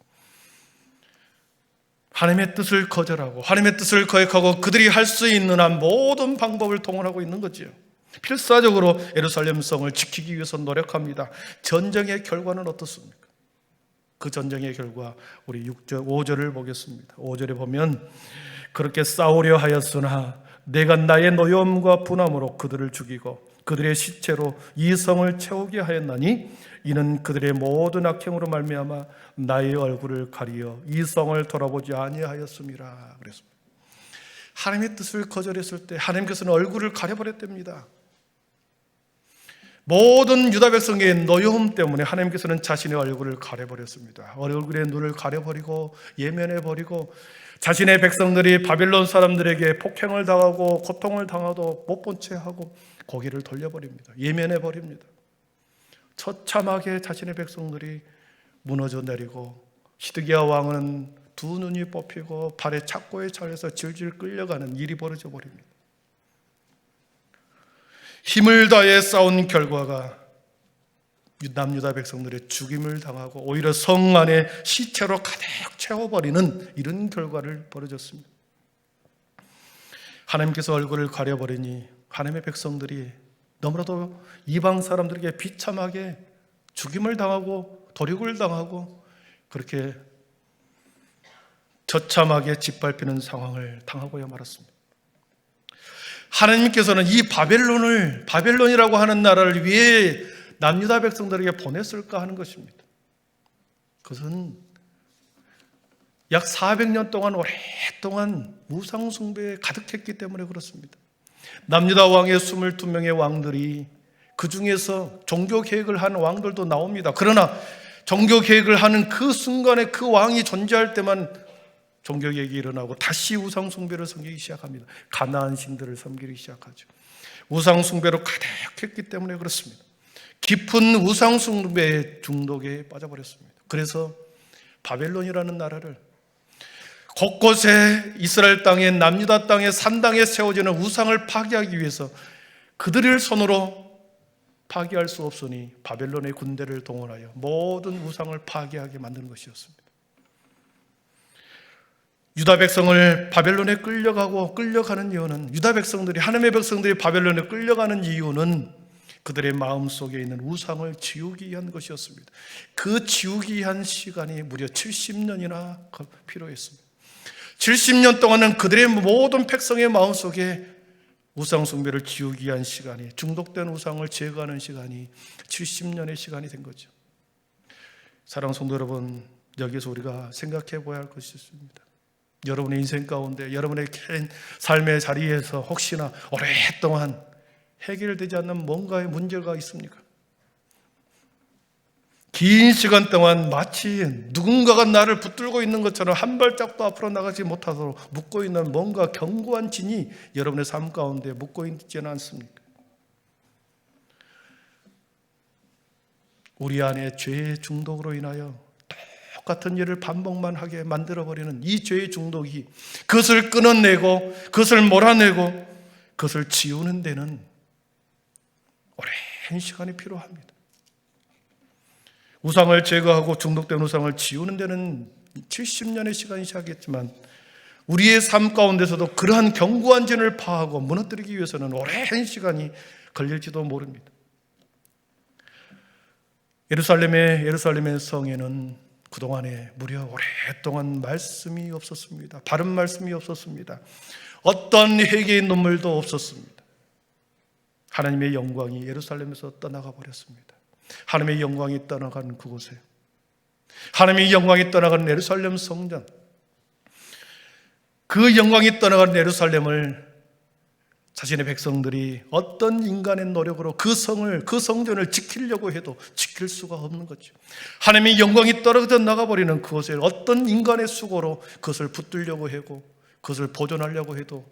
하나님의 뜻을 거절하고 하나님의 뜻을 거역하고 그들이 할 수 있는 한 모든 방법을 동원하고 있는 거지요. 필사적으로 예루살렘 성을 지키기 위해서 노력합니다. 전쟁의 결과는 어떻습니까? 그 전쟁의 결과 우리 6절, 5절을 보겠습니다. 5절에 보면 그렇게 싸우려 하였으나 내가 나의 노여움과 분함으로 그들을 죽이고 그들의 시체로 이 성을 채우게 하였나니 이는 그들의 모든 악행으로 말미암아 나의 얼굴을 가리어 이 성을 돌아보지 아니하였음이라 그랬습니다. 하나님의 뜻을 거절했을 때 하나님께서는 얼굴을 가려버렸답니다. 모든 유다 백성의 노여움 때문에 하나님께서는 자신의 얼굴을 가려버렸습니다. 얼굴의 눈을 가려버리고 예면해버리고 자신의 백성들이 바벨론 사람들에게 폭행을 당하고 고통을 당하도 못 본 채 하고 고개를 돌려버립니다. 예면해버립니다. 처참하게 자신의 백성들이 무너져 내리고 시드기야 왕은 두 눈이 뽑히고 발에 착고에 차려서 질질 끌려가는 일이 벌어져 버립니다. 힘을 다해 싸운 결과가 남유다 백성들의 죽임을 당하고 오히려 성 안에 시체로 가득 채워버리는 이런 결과를 벌어졌습니다. 하나님께서 얼굴을 가려버리니 하나님의 백성들이 너무나도 이방 사람들에게 비참하게 죽임을 당하고 도륙을 당하고 그렇게 처참하게 짓밟히는 상황을 당하고야 말았습니다. 하나님께서는 이 바벨론이라고 하는 나라를 위해 남유다 백성들에게 보냈을까 하는 것입니다. 그것은 약 400년 동안 오랫동안 우상 숭배에 가득했기 때문에 그렇습니다. 남유다 왕의 22명의 왕들이 그 중에서 종교 개혁을 한 왕들도 나옵니다. 그러나 종교 개혁을 하는 그 순간에 그 왕이 존재할 때만 종교 개혁이 일어나고 다시 우상 숭배를 섬기기 시작합니다. 가나안 신들을 섬기기 시작하죠. 우상 숭배로 가득했기 때문에 그렇습니다. 깊은 우상 숭배의 중독에 빠져버렸습니다. 그래서 바벨론이라는 나라를 곳곳에 이스라엘 땅에 남유다 땅에 산당에 세워지는 우상을 파괴하기 위해서 그들을 손으로 파괴할 수 없으니 바벨론의 군대를 동원하여 모든 우상을 파괴하게 만드는 것이었습니다. 유다 백성을 바벨론에 끌려가는 이유는 유다 백성들이 하나님의 백성들이 바벨론에 끌려가는 이유는 그들의 마음속에 있는 우상을 지우기 위한 것이었습니다. 그 지우기 위한 시간이 무려 70년이나 필요했습니다. 70년 동안은 그들의 모든 백성의 마음속에 우상 숭배를 지우기 위한 시간이, 중독된 우상을 제거하는 시간이 70년의 시간이 된 거죠. 사랑하는 성도 여러분, 여기서 우리가 생각해 보아야 할 것이 있습니다. 여러분의 인생 가운데 여러분의 개인 삶의 자리에서 혹시나 오랫동안 해결되지 않는 뭔가의 문제가 있습니까? 긴 시간 동안 마치 누군가가 나를 붙들고 있는 것처럼 한 발짝도 앞으로 나가지 못하도록 묶고 있는 뭔가 견고한 진이 여러분의 삶 가운데 묶고 있지는 않습니까? 우리 안에 죄의 중독으로 인하여 똑같은 일을 반복만 하게 만들어버리는 이 죄의 중독이 그것을 끊어내고 그것을 몰아내고 그것을 지우는 데는 오랜 시간이 필요합니다. 우상을 제거하고 중독된 우상을 지우는 데는 70년의 시간이 시작했지만 우리의 삶 가운데서도 그러한 견고한 진을 파하고 무너뜨리기 위해서는 오랜 시간이 걸릴지도 모릅니다. 예루살렘의 성에는 그동안에 무려 오랫동안 말씀이 없었습니다. 바른 말씀이 없었습니다. 어떤 회개의 눈물도 없었습니다. 하나님의 영광이 예루살렘에서 떠나가 버렸습니다. 하나님의 영광이 떠나간 그곳에, 하나님의 영광이 떠나간 예루살렘 성전, 그 영광이 떠나간 예루살렘을 자신의 백성들이 어떤 인간의 노력으로 그 성전을 지키려고 해도 지킬 수가 없는 거죠. 하나님의 영광이 떨어져 나가버리는 그곳에 어떤 인간의 수고로 그것을 붙들려고 하고 그것을 보존하려고 해도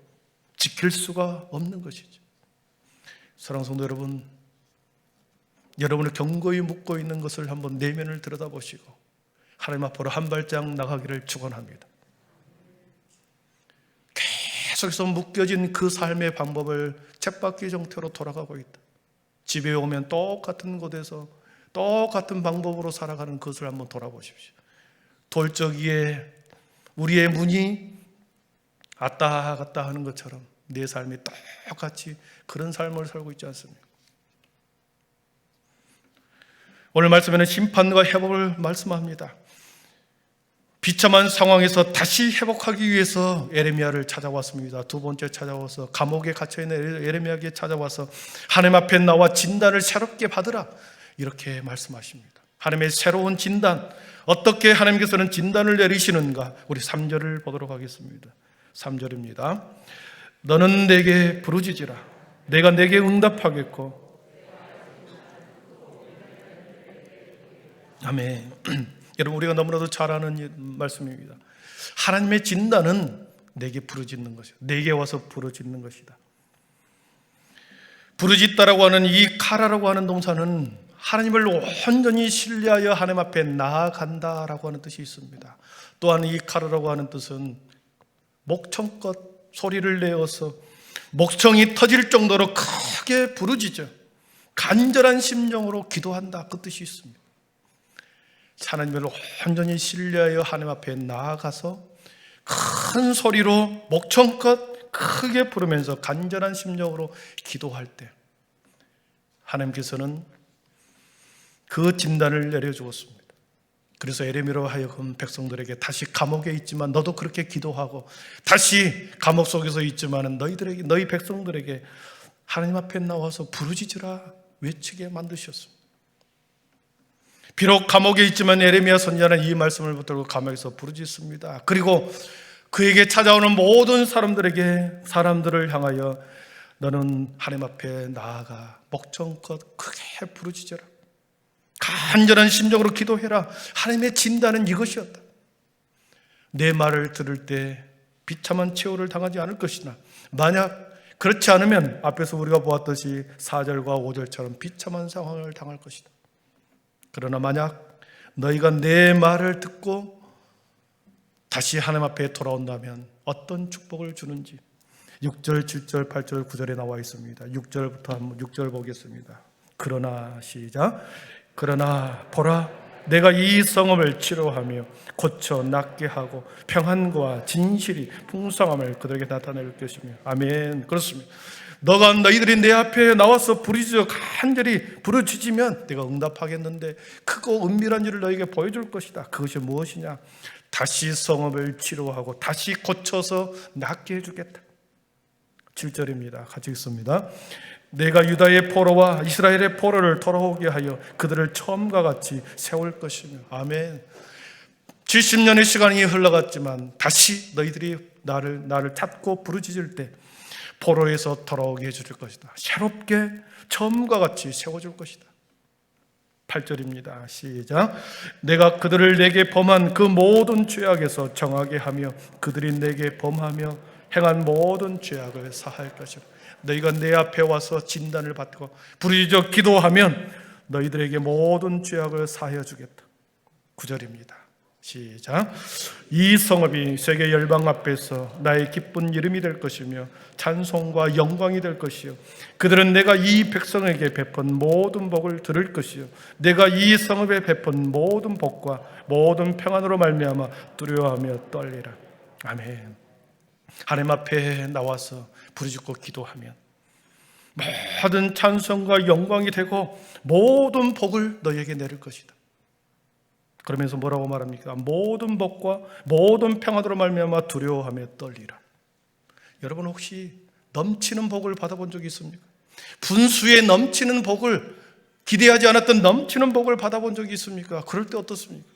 지킬 수가 없는 것이죠. 사랑하는 성도 여러분, 여러분을 견고히 묶고 있는 것을 한번 내면을 들여다보시고 하나님 앞으로 한 발짝 나가기를 축원합니다. 계속해서 묶여진 그 삶의 방법을 쳇바퀴 정태로 돌아가고 있다. 집에 오면 똑같은 곳에서 똑같은 방법으로 살아가는 것을 한번 돌아보십시오. 돌적 위에 우리의 문이 왔다 갔다 하는 것처럼 내 삶이 똑같이 그런 삶을 살고 있지 않습니까? 오늘 말씀에는 심판과 회복을 말씀합니다. 비참한 상황에서 다시 회복하기 위해서 에레미야를 찾아왔습니다. 두 번째 찾아와서 감옥에 갇혀있는 에레미야에게 찾아와서 하나님 앞에 나와 진단을 새롭게 받으라, 이렇게 말씀하십니다. 하나님의 새로운 진단, 어떻게 하나님께서는 진단을 내리시는가, 우리 3절을 보도록 하겠습니다. 3절입니다. 너는 내게 부르짖으라, 내가 내게 응답하겠고. 아멘. 여러분, 우리가 너무나도 잘 아는 말씀입니다. 하나님의 진단은 내게 부르짖는 것이다. 내게 와서 부르짖는 것이다. 부르짖다라고 하는 이 카라라고 하는 동사는 하나님을 온전히 신뢰하여 하나님 앞에 나아간다라고 하는 뜻이 있습니다. 또한 이 카라라고 하는 뜻은 목청껏 소리를 내어서 목청이 터질 정도로 크게 부르짖어 간절한 심정으로 기도한다, 그 뜻이 있습니다. 하나님을 온전히 신뢰하여 하나님 앞에 나아가서 큰 소리로 목청껏 크게 부르면서 간절한 심정으로 기도할 때 하나님께서는 그 진단을 내려주었습니다. 그래서 에레미야로 하여금 백성들에게 다시 감옥에 있지만 너도 그렇게 기도하고, 다시 감옥 속에서 있지만 너희 백성들에게 하나님 앞에 나와서 부르짖으라 외치게 만드셨습니다. 비록 감옥에 있지만 에레미야 선지자는 이 말씀을 붙들고 감옥에서 부르짖습니다. 그리고 그에게 찾아오는 모든 사람들을 향하여 너는 하나님 앞에 나아가 목청껏 크게 부르짖어라, 간절한 심정으로 기도해라. 하나님의 진단은 이것이었다. 내 말을 들을 때 비참한 최후를 당하지 않을 것이나, 만약 그렇지 않으면 앞에서 우리가 보았듯이 4절과 5절처럼 비참한 상황을 당할 것이다. 그러나 만약 너희가 내 말을 듣고 다시 하나님 앞에 돌아온다면 어떤 축복을 주는지 6절, 7절, 8절, 9절에 나와 있습니다. 6절부터 한번 6절 보겠습니다. 그러나 시작. 그러나 보라, 내가 이 성읍을 치료하며 고쳐 낫게 하고 평안과 진실이 풍성함을 그들에게 나타낼 것이며. 아멘. 그렇습니다. 너희들이 내 앞에 나와서 부르짖어 간절히 부르짖으면 내가 응답하겠는데 크고 은밀한 일을 너에게 보여줄 것이다. 그것이 무엇이냐? 다시 성읍을 치료하고 다시 고쳐서 낫게 해주겠다. 7절입니다. 같이 읽습니다. 내가 유다의 포로와 이스라엘의 포로를 돌아오게 하여 그들을 처음과 같이 세울 것이며. 아멘. 70년의 시간이 흘러갔지만 다시 너희들이 나를 찾고 부르짖을 때 포로에서 돌아오게 해줄 것이다. 새롭게 처음과 같이 세워줄 것이다. 8절입니다. 시작. 내가 그들을 내게 범한 그 모든 죄악에서 정하게 하며 그들이 내게 범하며 행한 모든 죄악을 사할 것이라. 너희가 내 앞에 와서 진단을 받고 부르짖어 기도하면 너희들에게 모든 죄악을 사하여 주겠다. 9절입니다. 시작. 이 성읍이 세계 열방 앞에서 나의 기쁜 이름이 될 것이며 찬송과 영광이 될 것이요 그들은 내가 이 백성에게 베푼 모든 복을 들을 것이요 내가 이 성읍에 베푼 모든 복과 모든 평안으로 말미암아 두려워하며 떨리라. 아멘. 하나님 앞에 나와서 부르짖고 기도하면 모든 찬송과 영광이 되고 모든 복을 너에게 내릴 것이다. 그러면서 뭐라고 말합니까? 모든 복과 모든 평안으로 말미암아 두려워하며 떨리라. 여러분 혹시 넘치는 복을 받아본 적이 있습니까? 분수에 넘치는 복을, 기대하지 않았던 넘치는 복을 받아본 적이 있습니까? 그럴 때 어떻습니까?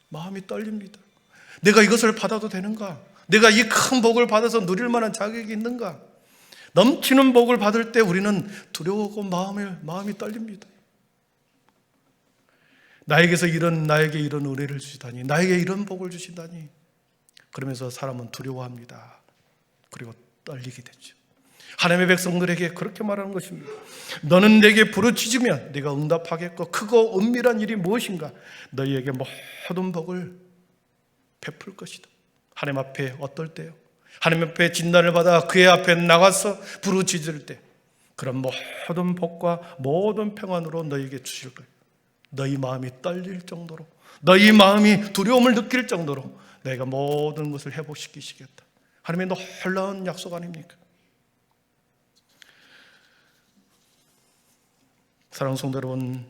마음이 떨립니다. 내가 이것을 받아도 되는가? 내가 이 큰 복을 받아서 누릴 만한 자격이 있는가? 넘치는 복을 받을 때 우리는 두려워하고 마음이 떨립니다. 나에게 이런 은혜를 주시다니, 나에게 이런 복을 주신다니. 그러면서 사람은 두려워합니다. 그리고 떨리게 되죠. 하나님의 백성들에게 그렇게 말하는 것입니다. 너는 내게 부르짖으면 네가 응답하겠고 크고 은밀한 일이 무엇인가? 너희에게 모든 복을 베풀 것이다. 하나님 앞에 어떨 때요? 하나님 앞에 진단을 받아 그의 앞에 나가서 부르짖을 때 그런 모든 복과 모든 평안으로 너희에게 주실 거예요. 너희 마음이 떨릴 정도로, 너희 마음이 두려움을 느낄 정도로 내가 모든 것을 회복시키시겠다. 하나님의 놀라운 약속 아닙니까? 사랑하는 성도 여러분,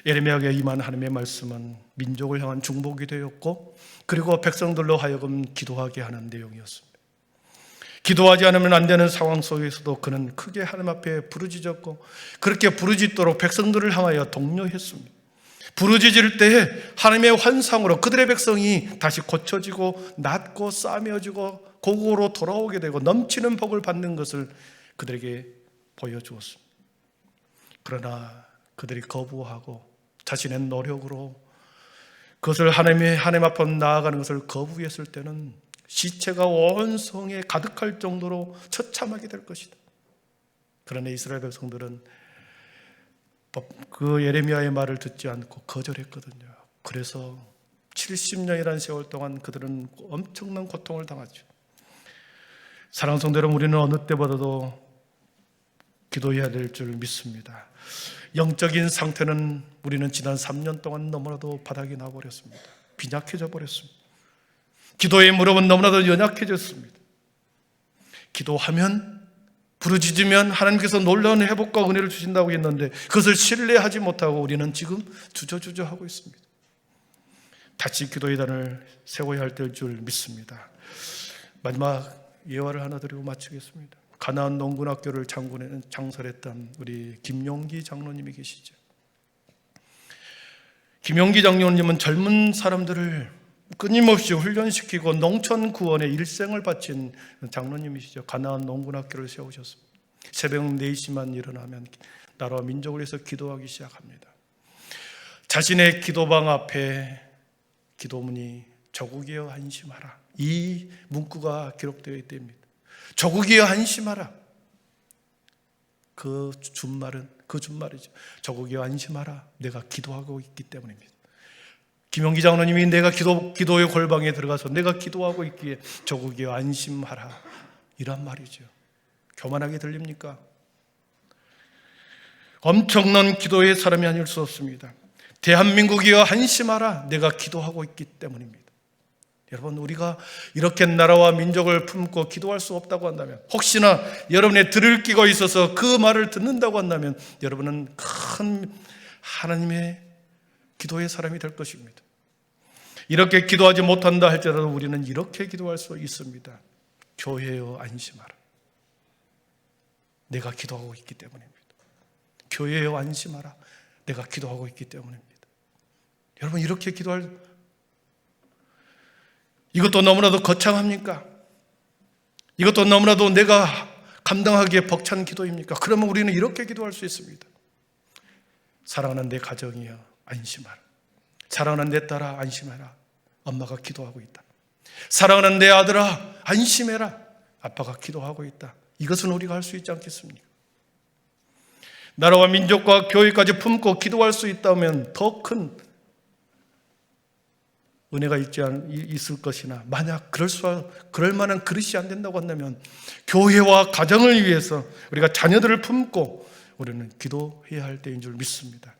예레미야에게 임한 하나님의 말씀은 민족을 향한 중보기 되었고, 그리고 백성들로 하여금 기도하게 하는 내용이었습니다. 기도하지 않으면 안 되는 상황 속에서도 그는 크게 하나님 앞에 부르짖었고, 그렇게 부르짖도록 백성들을 향하여 독려했습니다. 부르짖을 때에 하나님의 환상으로 그들의 백성이 다시 고쳐지고 낫고 싸매어지고 고국으로 돌아오게 되고 넘치는 복을 받는 것을 그들에게 보여주었습니다. 그러나 그들이 거부하고 자신의 노력으로 그것을 하나님 앞에 나아가는 것을 거부했을 때는 시체가 온 성에 가득할 정도로 처참하게 될 것이다. 그러나 이스라엘 백성들은 그 예레미야의 말을 듣지 않고 거절했거든요. 그래서 70년이라는 세월 동안 그들은 엄청난 고통을 당하죠. 사랑하는 성도 여러분, 우리는 어느 때보다도 기도해야 될 줄 믿습니다. 영적인 상태는 우리는 지난 3년 동안 너무나도 바닥이 나버렸습니다. 빈약해져 버렸습니다. 기도의 무릎은 너무나도 연약해졌습니다. 기도하면, 부르짖으면 하나님께서 놀라운 회복과 은혜를 주신다고 했는데 그것을 신뢰하지 못하고 우리는 지금 주저주저 하고 있습니다. 다시 기도의 단을 세워야 할 때일 줄 믿습니다. 마지막 예화를 하나 드리고 마치겠습니다. 가나안 농군학교를 창설했던 우리 김용기 장로님이 계시죠. 김용기 장로님은 젊은 사람들을 끊임없이 훈련시키고 농촌 구원에 일생을 바친 장로님이시죠. 가나안 농군학교를 세우셨습니다. 새벽 4시만 일어나면 나라와 민족을 위해서 기도하기 시작합니다. 자신의 기도방 앞에 기도문이 조국이여 안심하라, 이 문구가 기록되어 있답니다. 조국이여 안심하라. 그 준말이죠. 조국이여 안심하라. 내가 기도하고 있기 때문입니다. 김용기 장로님이 내가 기도의 골방에 들어가서 내가 기도하고 있기에 조국이여 안심하라, 이란 말이죠. 교만하게 들립니까? 엄청난 기도의 사람이 아닐 수 없습니다. 대한민국이여 안심하라, 내가 기도하고 있기 때문입니다. 여러분, 우리가 이렇게 나라와 민족을 품고 기도할 수 없다고 한다면, 혹시나 여러분의 들을 끼가 있어서 그 말을 듣는다고 한다면 여러분은 큰 하나님의 기도의 사람이 될 것입니다. 이렇게 기도하지 못한다 할지라도 우리는 이렇게 기도할 수 있습니다. 교회여 안심하라, 내가 기도하고 있기 때문입니다. 교회여 안심하라, 내가 기도하고 있기 때문입니다. 여러분, 이렇게 기도할, 이것도 너무나도 거창합니까? 이것도 너무나도 내가 감당하기에 벅찬 기도입니까? 그러면 우리는 이렇게 기도할 수 있습니다. 사랑하는 내 가정이여 안심하라, 사랑하는 내 딸아 안심해라, 엄마가 기도하고 있다. 사랑하는 내 아들아 안심해라, 아빠가 기도하고 있다. 이것은 우리가 할 수 있지 않겠습니까? 나라와 민족과 교회까지 품고 기도할 수 있다면 더 큰 은혜가 있을 것이나, 만약 그럴 만한 그릇이 안 된다고 한다면 교회와 가정을 위해서 우리가 자녀들을 품고 우리는 기도해야 할 때인 줄 믿습니다.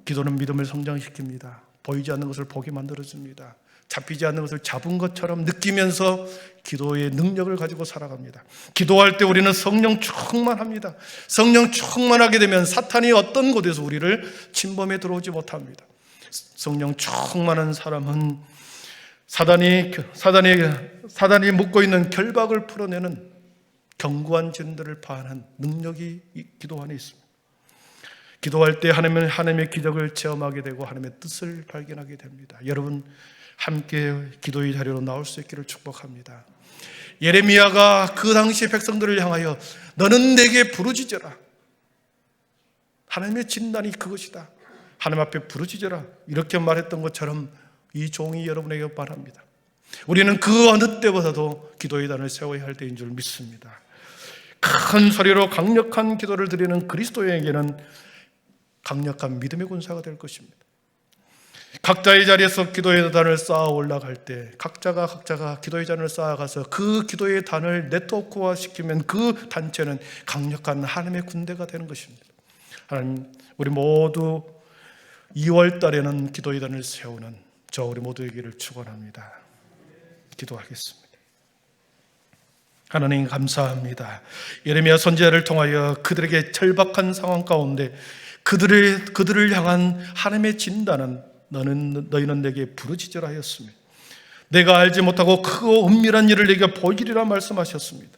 기도는 믿음을 성장시킵니다. 보이지 않는 것을 보게 만들어줍니다. 잡히지 않는 것을 잡은 것처럼 느끼면서 기도의 능력을 가지고 살아갑니다. 기도할 때 우리는 성령 충만합니다. 성령 충만하게 되면 사탄이 어떤 곳에서 우리를 침범해 들어오지 못합니다. 성령 충만한 사람은 사단이 묻고 있는 결박을 풀어내는 견고한 진들을 파하는 능력이 기도 안에 있습니다. 기도할 때 하나님의 기적을 체험하게 되고 하나님의 뜻을 발견하게 됩니다. 여러분, 함께 기도의 자리로 나올 수 있기를 축복합니다. 예레미야가 그 당시 백성들을 향하여 너는 내게 부르짖어라, 하나님의 진단이 그것이다, 하나님 앞에 부르짖어라, 이렇게 말했던 것처럼 이 종이 여러분에게 말합니다. 우리는 그 어느 때보다도 기도의 단을 세워야 할 때인 줄 믿습니다. 큰 소리로 강력한 기도를 드리는 그리스도인에게는 강력한 믿음의 군사가 될 것입니다. 각자의 자리에서 기도의 단을 쌓아 올라갈 때 각자가 기도의 단을 쌓아가서 그 기도의 단을 네트워크화 시키면 그 단체는 강력한 하나님의 군대가 되는 것입니다. 하나님, 우리 모두 2월 달에는 기도의 단을 세우는 저 우리 모두에게를 축원합니다. 기도하겠습니다. 하나님 감사합니다. 예레미야 선지자를 통하여 그들에게 절박한 상황 가운데 그들을 향한 하나님의 진단은 너희는 내게 부르짖으라 하였습니다. 내가 알지 못하고 크고 은밀한 일을 내게 보이리라 말씀하셨습니다.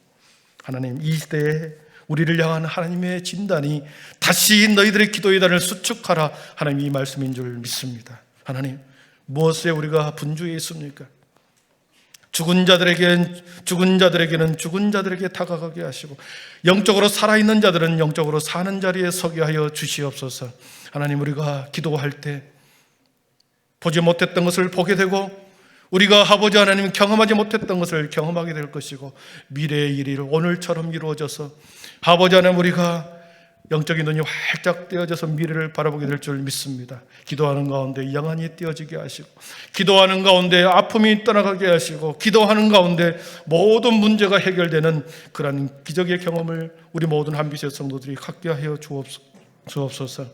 하나님, 이 시대에 우리를 향한 하나님의 진단이 다시 너희들의 기도의 단을 수축하라, 하나님 이 말씀인 줄 믿습니다. 하나님, 무엇에 우리가 분주해 있습니까? 죽은 자들에게는 죽은 자들에게 다가가게 하시고 영적으로 살아있는 자들은 영적으로 사는 자리에 서게 하여 주시옵소서. 하나님, 우리가 기도할 때 보지 못했던 것을 보게 되고 우리가 아버지 하나님 경험하지 못했던 것을 경험하게 될 것이고 미래의 일이 오늘처럼 이루어져서 아버지 하나님 우리가 영적인 눈이 활짝 떼어져서 미래를 바라보게 될 줄 믿습니다. 기도하는 가운데 영안이 떼어지게 하시고 기도하는 가운데 아픔이 떠나가게 하시고 기도하는 가운데 모든 문제가 해결되는 그런 기적의 경험을 우리 모든 한빛의 성도들이 갖게 하여 주옵소서.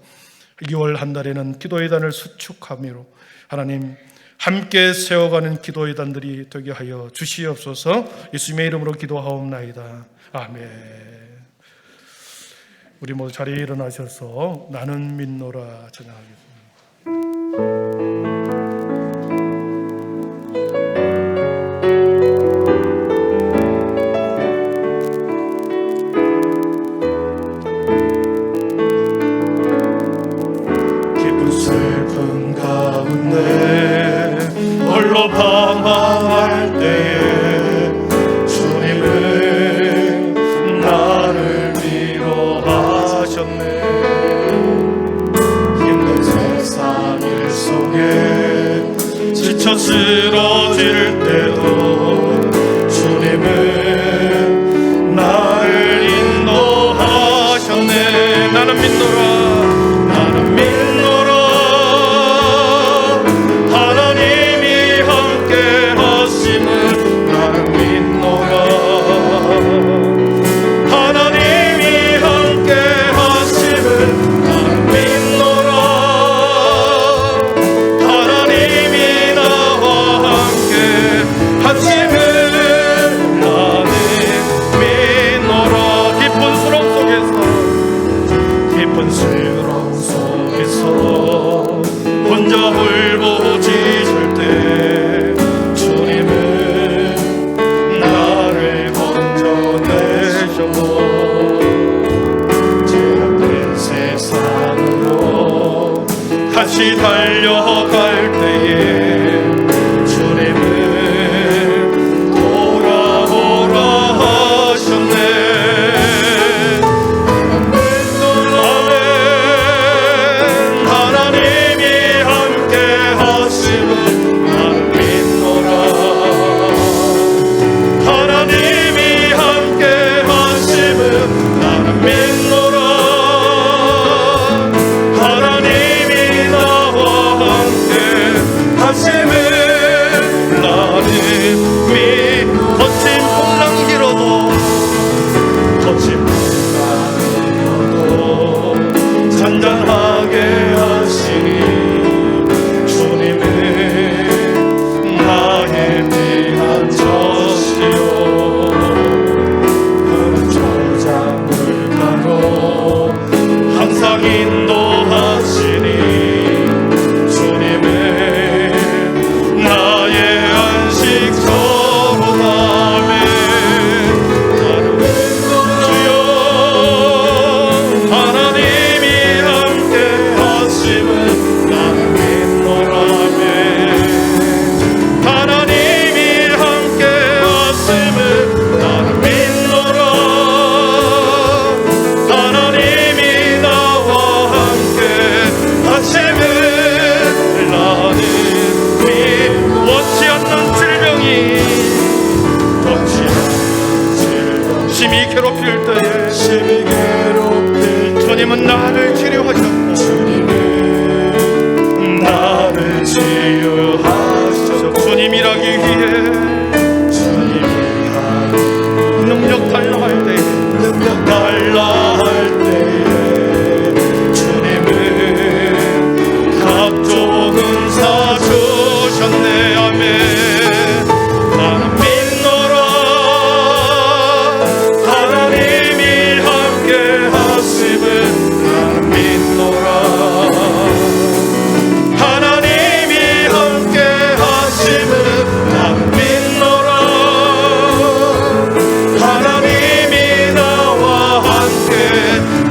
2월 한 달에는 기도의 단을 수축하미로 하나님 함께 세워가는 기도의 단들이 되게 하여 주시옵소서. 예수님의 이름으로 기도하옵나이다. 아멘. 우리 모두 자리에 일어나셔서 나는 믿노라 전하겠습니다. 기쁜 슬픈 가운데 홀로 방황할 때에 주님은 나를 위로하셨네. 힘든 세상 일 속에 때에 심히 괴롭힐 때 주님은 나를 치료하셨고 주님은 나를 치유하셨고 주님 일하기 위해 주님이 능력 달라 할 때에 능력 달라 할 때에 주님은 각종 은사 주셨네. 아멘. 나는 믿노라 하나님이 함께 하심은 나는 믿노라 하나님이 함께 하심은 나는 믿노라 하나님이 나와 함께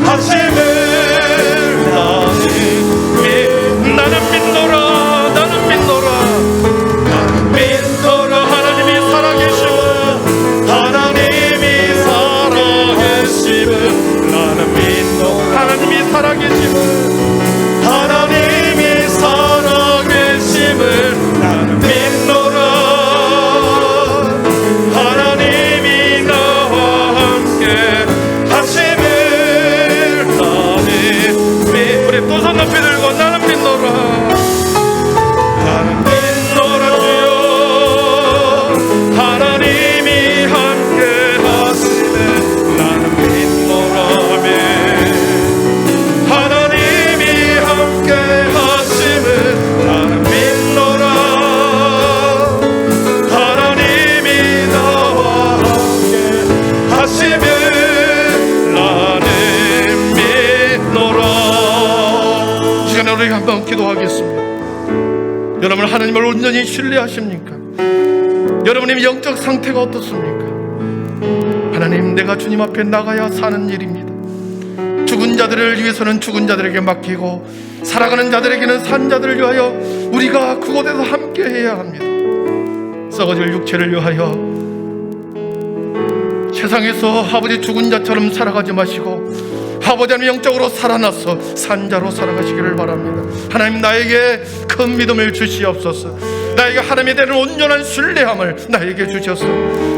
하심을 나는 믿노라 나는 믿노라 나는 믿노라 하나님이 살아계심은 하나님이 살아계심은 나는 믿노라 하나님이 살아계심은 하나님이 살아계심을 나는 믿노라 하나님이 나와 함께 하심을 나는 우리 두 손 높이 들고 나는 믿노라 나는 믿노라 주여 하나님이 함께 하심을 나는 믿노라 아멘 하나님이 함께 하심을 나는 믿노라 하나님이 나와 함께 하심을 나는 믿노라. 이 시간에 우리 한번 기도하겠습니다. 여러분 하나님을 온전히 신뢰하십니까? 여러분의 영적 상태가 어떻습니까? 하나님, 내가 주님 앞에 나가야 사는 일입니다. 죽은 자들을 위해서는 죽은 자들에게 맡기고 살아가는 자들에게는 산 자들을 위하여 우리가 그곳에서 함께 해야 합니다. 썩어질 육체를 위하여 세상에서 아버지 죽은 자처럼 살아가지 마시고 아버지 하나님 영적으로 살아나서 산자로 살아가시기를 바랍니다. 하나님, 나에게 큰 믿음을 주시옵소서. 나에게 하나님에 대한 온전한 신뢰함을 나에게 주셔서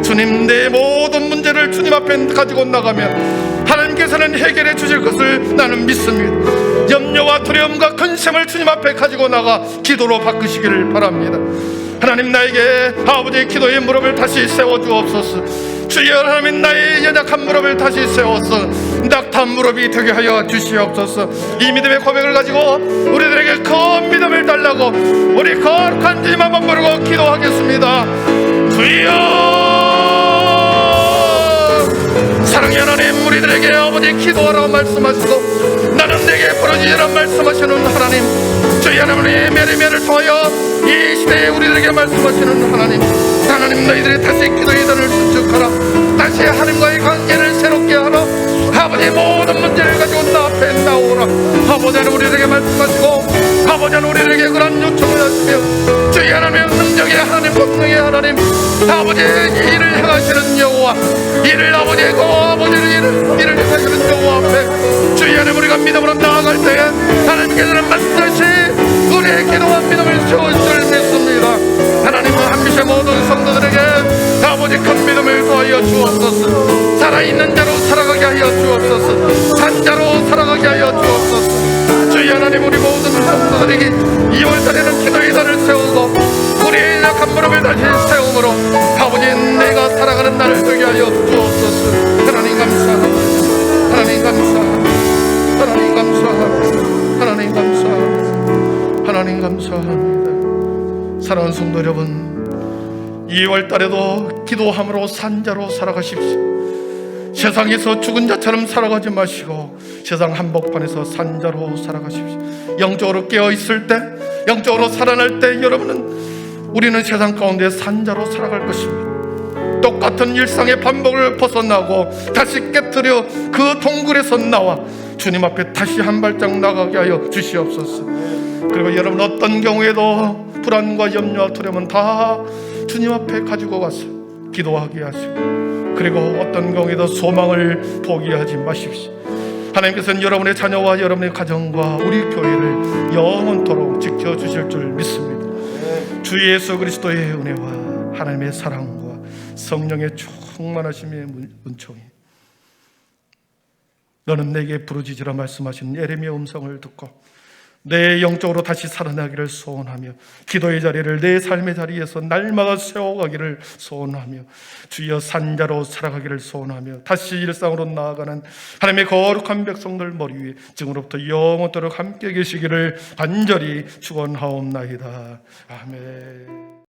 주님, 내 모든 문제를 주님 앞에 가지고 나가면 하나님께서는 해결해 주실 것을 나는 믿습니다. 염려와 두려움과 근심을 주님 앞에 가지고 나가 기도로 바꾸시기를 바랍니다. 하나님, 나에게 아버지의 기도의 무릎을 다시 세워주옵소서. 주여 하나님, 나의 연약한 무릎을 다시 세워서 낙탄 무릎이 되게 하여 주시옵소서. 이 믿음의 고백을 가지고 우리들에게 큰 믿음을 달라고 우리 거룩한 주님 한번 부르고 기도하겠습니다. 주여, 사랑의 하나님, 우리들에게 아버지 기도하라고 말씀하시고 나는 내게 부르짖으라 말씀하시는 하나님, 주여 하나님의 메리메를 통하여 이 시대에 우리들에게 말씀하시는 하나님, 하나님, 너희들이 다시 기도의 단을 수축하라. 다시 하나님과의 관계를 새롭게 하라. 아버지, 모든 문제를 가지고 나 앞에 나오라. 아버지 하나님, 우리들에게 말씀하시고 아버지 하나님, 우리들에게 그런 요청을 하시며 주의 하나님의 능력의 하나님, 본능의 하나님, 아버지 일을 행하시는 여호와, 이를 아버지고 아버지를 일을 행하시는 여호와 앞에 주의 하나님, 우리가 믿음으로 나아갈 때에 하나님께서는 반드시 우리의 기도와 믿음을 세울 줄 믿습니다. 하나님은 한빛의 모든 성도들에게 아버지 큰 믿음을 더하여 주옵소서. 살아있는 자로 살아가게 하여 주옵소서. 산자로 살아가게 하여 주옵소서. 주의 하나님, 우리 모든 성도들에게 2월달에는 기도의 단을 세우고 우리의 약한 무릎을 다시 세움으로 아버지 내가 살아가는 날을 되게 하여 주옵소서. 하나님 감사합니다. 하나님 감사합니다. 하나님 감사합니다. 하나님 감사합니다. 하나님 감사합니다. 사랑하는 성도 여러분, 2월달에도 기도함으로 산자로 살아가십시오. 세상에서 죽은 자처럼 살아가지 마시고 세상 한복판에서 산자로 살아가십시오. 영적으로 깨어있을 때, 영적으로 살아날 때 우리는 세상 가운데 산자로 살아갈 것입니다. 똑같은 일상의 반복을 벗어나고 다시 깨트려 그 동굴에서 나와 주님 앞에 다시 한 발짝 나가게 하여 주시옵소서. 그리고 여러분, 어떤 경우에도 불안과 염려와 두려움은 다 주님 앞에 가지고 가서 기도하게 하시고, 그리고 어떤 경우에도 소망을 포기하지 마십시오. 하나님께서는 여러분의 자녀와 여러분의 가정과 우리 교회를 영원토록 지켜주실 줄 믿습니다. 주 예수 그리스도의 은혜와 하나님의 사랑과 성령의 충만하심의 은총이 너는 내게 부르짖으라 말씀하신 예레미야 음성을 듣고 내 영적으로 다시 살아나기를 소원하며 기도의 자리를 내 삶의 자리에서 날마다 세워가기를 소원하며 주여 산자로 살아가기를 소원하며 다시 일상으로 나아가는 하나님의 거룩한 백성들 머리 위에 지금으로부터 영원토록 함께 계시기를 간절히 축원하옵나이다. 아멘.